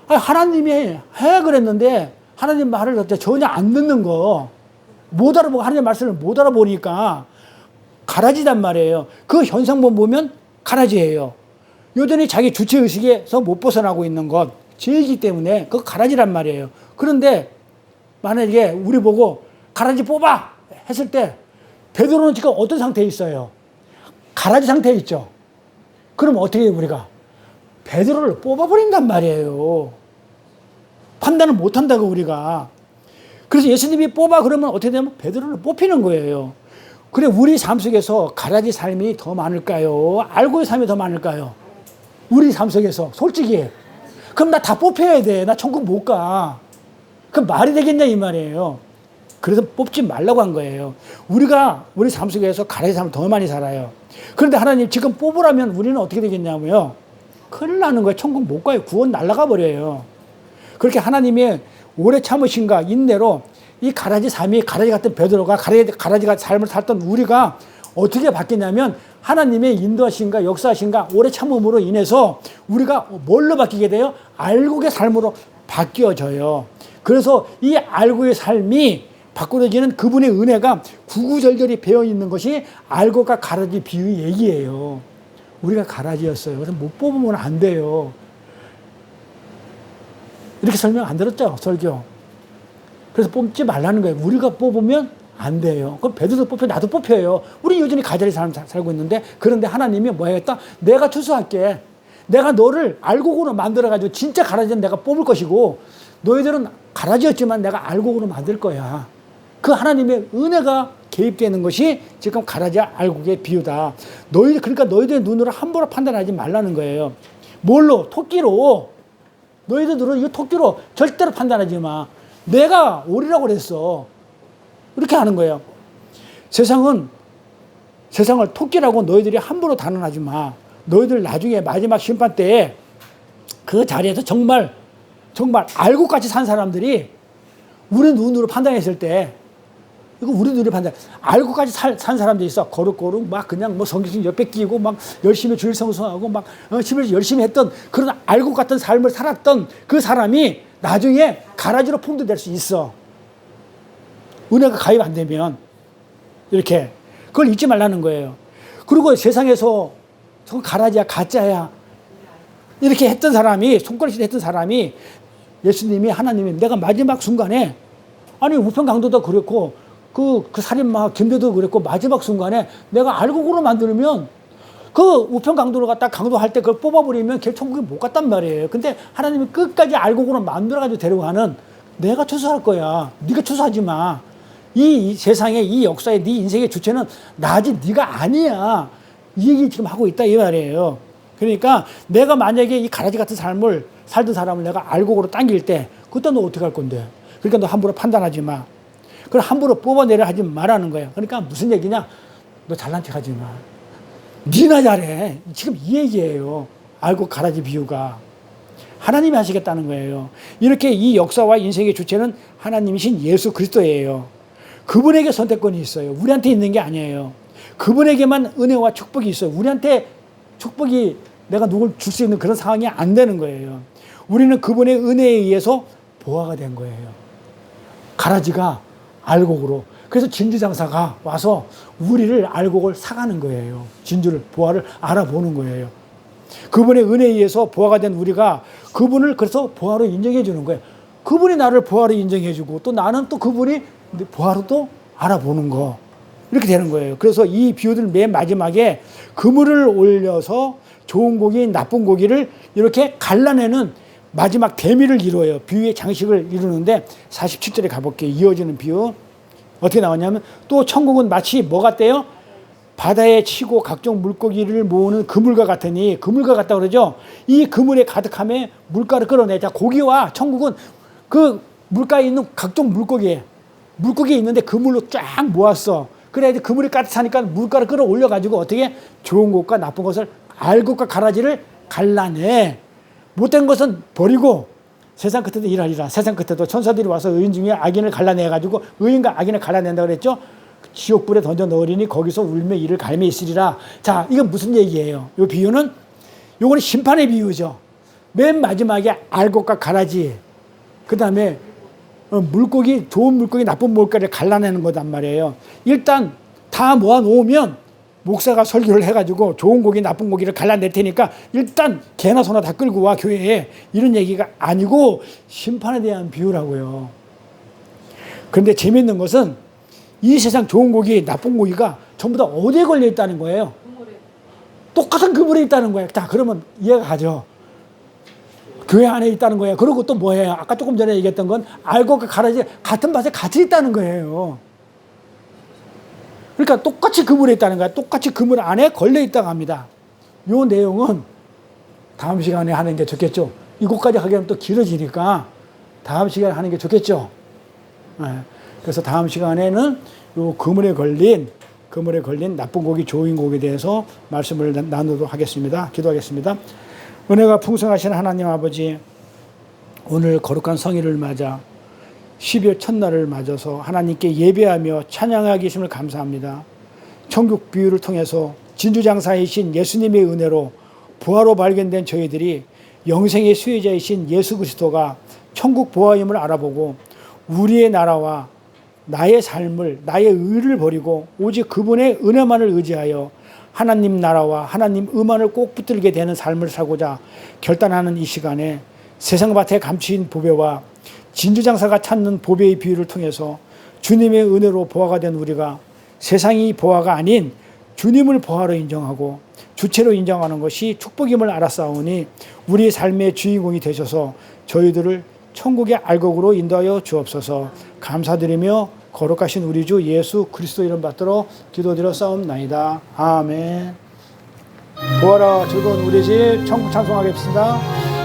하나님이 해 그랬는데 하나님 말을 전혀 안 듣는 거, 못 알아보고 하나님 말씀을 못 알아보니까 가라지단 말이에요. 그 현상만 보면 가라지예요. 여전히 자기 주체의식에서 못 벗어나고 있는 것, 죄이기 때문에 그 가라지란 말이에요. 그런데 만약에 우리 보고 가라지 뽑아 했을 때 베드로는 지금 어떤 상태에 있어요? 가라지 상태에 있죠. 그럼 어떻게 해요, 우리가? 베드로를 뽑아버린단 말이에요. 판단을 못한다고 우리가. 그래서 예수님이 뽑아 그러면 어떻게 되면 베드로를 뽑히는 거예요. 그래, 우리 삶 속에서 가라지 삶이 더 많을까요? 알고의 삶이 더 많을까요? 우리 삶 속에서 솔직히. 그럼 나 다 뽑혀야 돼. 나 천국 못 가. 그럼 말이 되겠냐 이 말이에요. 그래서 뽑지 말라고 한 거예요. 우리가 우리 삶 속에서 가라지 삶을 더 많이 살아요. 그런데 하나님 지금 뽑으라면 우리는 어떻게 되겠냐고요? 큰일 나는 거예요. 천국 못 가요. 구원 날아가 버려요. 그렇게 하나님의 오래 참으신가 인내로 이 가라지 삶이, 가라지 같은 베드로가 가라지가 삶을 살던 우리가 어떻게 바뀌냐면 하나님의 인도하신가 역사하신가 오래 참음으로 인해서 우리가 뭘로 바뀌게 돼요? 알곡의 삶으로 바뀌어져요. 그래서 이 알곡의 삶이 바꾸어지는 그분의 은혜가 구구절절히 배어있는 것이 알곡과 가라지 비유 얘기예요. 우리가 가라지였어요. 그래서 못 뽑으면 안 돼요. 이렇게 설명 안 들었죠? 설교. 그래서 뽑지 말라는 거예요. 우리가 뽑으면 안 돼요. 그럼 베드로도 뽑혀, 나도 뽑혀요. 우리 여전히 가라지 삶 살고 있는데, 그런데 하나님이 뭐 하겠다? 내가 추수할게. 내가 너를 알곡으로 만들어가지고 진짜 가라지는 내가 뽑을 것이고, 너희들은 가라지였지만 내가 알곡으로 만들 거야. 그 하나님의 은혜가 개입되는 것이 지금 가라지 알곡의 비유다. 그러니까 너희들의 눈으로 함부로 판단하지 말라는 거예요. 뭘로? 토끼로. 너희들 눈으로 이거 토끼로 절대로 판단하지 마. 내가 오리라고 그랬어. 이렇게 하는 거예요. 세상을 토끼라고 너희들이 함부로 단언하지 마. 너희들 나중에 마지막 심판 때에 그 자리에서 정말 알고까지 산 사람들이 우리 눈으로 판단했을 때, 이거 우리 눈으로 알고까지 산 사람들이 있어. 거룩거룩 막 그냥 뭐 성경 옆에 끼고 막 열심히 주일 성수하고 막 열심히 했던 그런 알곡 같은 삶을 살았던 그 사람이 나중에 가라지로 풍도될 수 있어. 은혜가 가입 안 되면. 이렇게. 그걸 잊지 말라는 거예요. 그리고 세상에서 가라지야, 가짜야. 이렇게 했던 사람이, 손가락질 했던 사람이 예수님이, 하나님이 내가 마지막 순간에, 아니, 우편 강도도 그렇고, 그 살인마 김대도 그랬고 마지막 순간에 내가 알곡으로 만들면 그 우편 강도를 갖다 강도할 때 그걸 뽑아버리면 걔 천국에 못 갔단 말이에요. 근데 하나님이 끝까지 알곡으로 만들어가지고 데려가는 내가 추수할 거야. 네가 추수하지 마. 이 세상에 이 역사에 네 인생의 주체는 나지 네가 아니야. 이 얘기 지금 하고 있다 이 말이에요. 그러니까 내가 만약에 이 가라지 같은 삶을 살던 사람을 내가 알곡으로 당길 때 그때 너 어떻게 할 건데? 그러니까 너 함부로 판단하지 마. 그걸 함부로 뽑아내려 하지 말라는 거야. 그러니까 무슨 얘기냐? 너 잘난 척 하지 마. 니나 잘해. 지금 이 얘기예요. 알곡 가라지 비유가. 하나님이 하시겠다는 거예요. 이렇게 이 역사와 인생의 주체는 하나님이신 예수 그리스도예요. 그분에게 선택권이 있어요. 우리한테 있는 게 아니에요. 그분에게만 은혜와 축복이 있어요. 우리한테 축복이 내가 누굴 줄 수 있는 그런 상황이 안 되는 거예요. 우리는 그분의 은혜에 의해서 보화가 된 거예요. 가라지가 알곡으로. 그래서 진주장사가 와서 우리를 알곡을 사가는 거예요. 진주를, 보화를 알아보는 거예요. 그분의 은혜에 의해서 보화가 된 우리가 그분을 그래서 보화로 인정해 주는 거예요. 그분이 나를 보화로 인정해 주고 또 나는 또 그분이 보화로 또 알아보는 거. 이렇게 되는 거예요. 그래서 이 비유들 맨 마지막에 그물을 올려서 좋은 고기, 나쁜 고기를 이렇게 갈라내는 마지막 대미를 이루어요. 비유의 장식을 이루는데 47절에 가볼게요. 이어지는 비유. 어떻게 나왔냐면 또 천국은 마치 뭐 같대요? 바다에 치고 각종 물고기를 모으는 그물과 같으니 그물과 같다 그러죠. 이 그물에 가득함에 물가를 끌어내자. 고기와 천국은 그 물가에 있는 각종 물고기에 있는데 그물로 쫙 모았어. 그래야 그물이 따뜻하니까 물가를 끌어올려 가지고 어떻게 좋은 것과 나쁜 것을 알곡과 가라지를 갈라내. 못된 것은 버리고 세상 끝에도 일하리라. 세상 끝에도 천사들이 와서 의인 중에 악인을 갈라내 가지고 의인과 악인을 갈라낸다 그랬죠. 지옥불에 던져 넣으리니 거기서 울며 이를 갈매 있으리라. 자, 이건 무슨 얘기예요? 이 비유는 요거는 심판의 비유죠. 맨 마지막에 알곡과 가라지, 그 다음에 물고기, 좋은 물고기, 나쁜 물고기를 갈라내는 거단 말이에요. 일단 다 모아놓으면 목사가 설교를 해가지고 좋은 고기, 나쁜 고기를 갈라낼 테니까 일단 개나 소나 다 끌고 와 교회에, 이런 얘기가 아니고 심판에 대한 비유라고요. 그런데 재밌는 것은 이 세상 좋은 고기, 나쁜 고기가 전부 다 어디에 걸려 있다는 거예요? 똑같은 그물에 있다는 거예요. 자, 그러면 이해가 가죠. 교회 안에 있다는 거예요. 그리고 또 뭐예요? 아까 조금 전에 얘기했던 건 알곡과 가라지 같은 밭에 같이 있다는 거예요. 그러니까 똑같이 그물에 있다는 거야. 똑같이 그물 안에 걸려 있다고 합니다. 이 내용은 다음 시간에 하는 게 좋겠죠. 이곳까지 하기에는 또 길어지니까 다음 시간에 하는 게 좋겠죠. 네. 그래서 다음 시간에는 이 그물에 걸린 나쁜 고기, 좋은 고기에 대해서 말씀을 나누도록 하겠습니다. 기도하겠습니다. 은혜가 풍성하신 하나님 아버지, 오늘 거룩한 성일을 맞아 12월 첫날을 맞아서 하나님께 예배하며 찬양하기 계심을 감사합니다. 천국 비유를 통해서 진주장사이신 예수님의 은혜로 부활로 발견된 저희들이 영생의 수혜자이신 예수 그리스도가 천국 보화임을 알아보고 우리의 나라와 나의 삶을, 나의 의를 버리고 오직 그분의 은혜만을 의지하여 하나님 나라와 하나님 의만을 꼭 붙들게 되는 삶을 살고자 결단하는 이 시간에 세상밭에 감추인 보배와 진주장사가 찾는 보배의 비유를 통해서 주님의 은혜로 보화가 된 우리가 세상이 보화가 아닌 주님을 보화로 인정하고 주체로 인정하는 것이 축복임을 알았사오니 우리의 삶의 주인공이 되셔서 저희들을 천국의 알곡으로 인도하여 주옵소서. 감사드리며 거룩하신 우리 주 예수 그리스도 이름 받들어 기도드려 싸움나이다. 아멘. 보아라 즐거운 우리 집 천국 찬송하겠습니다.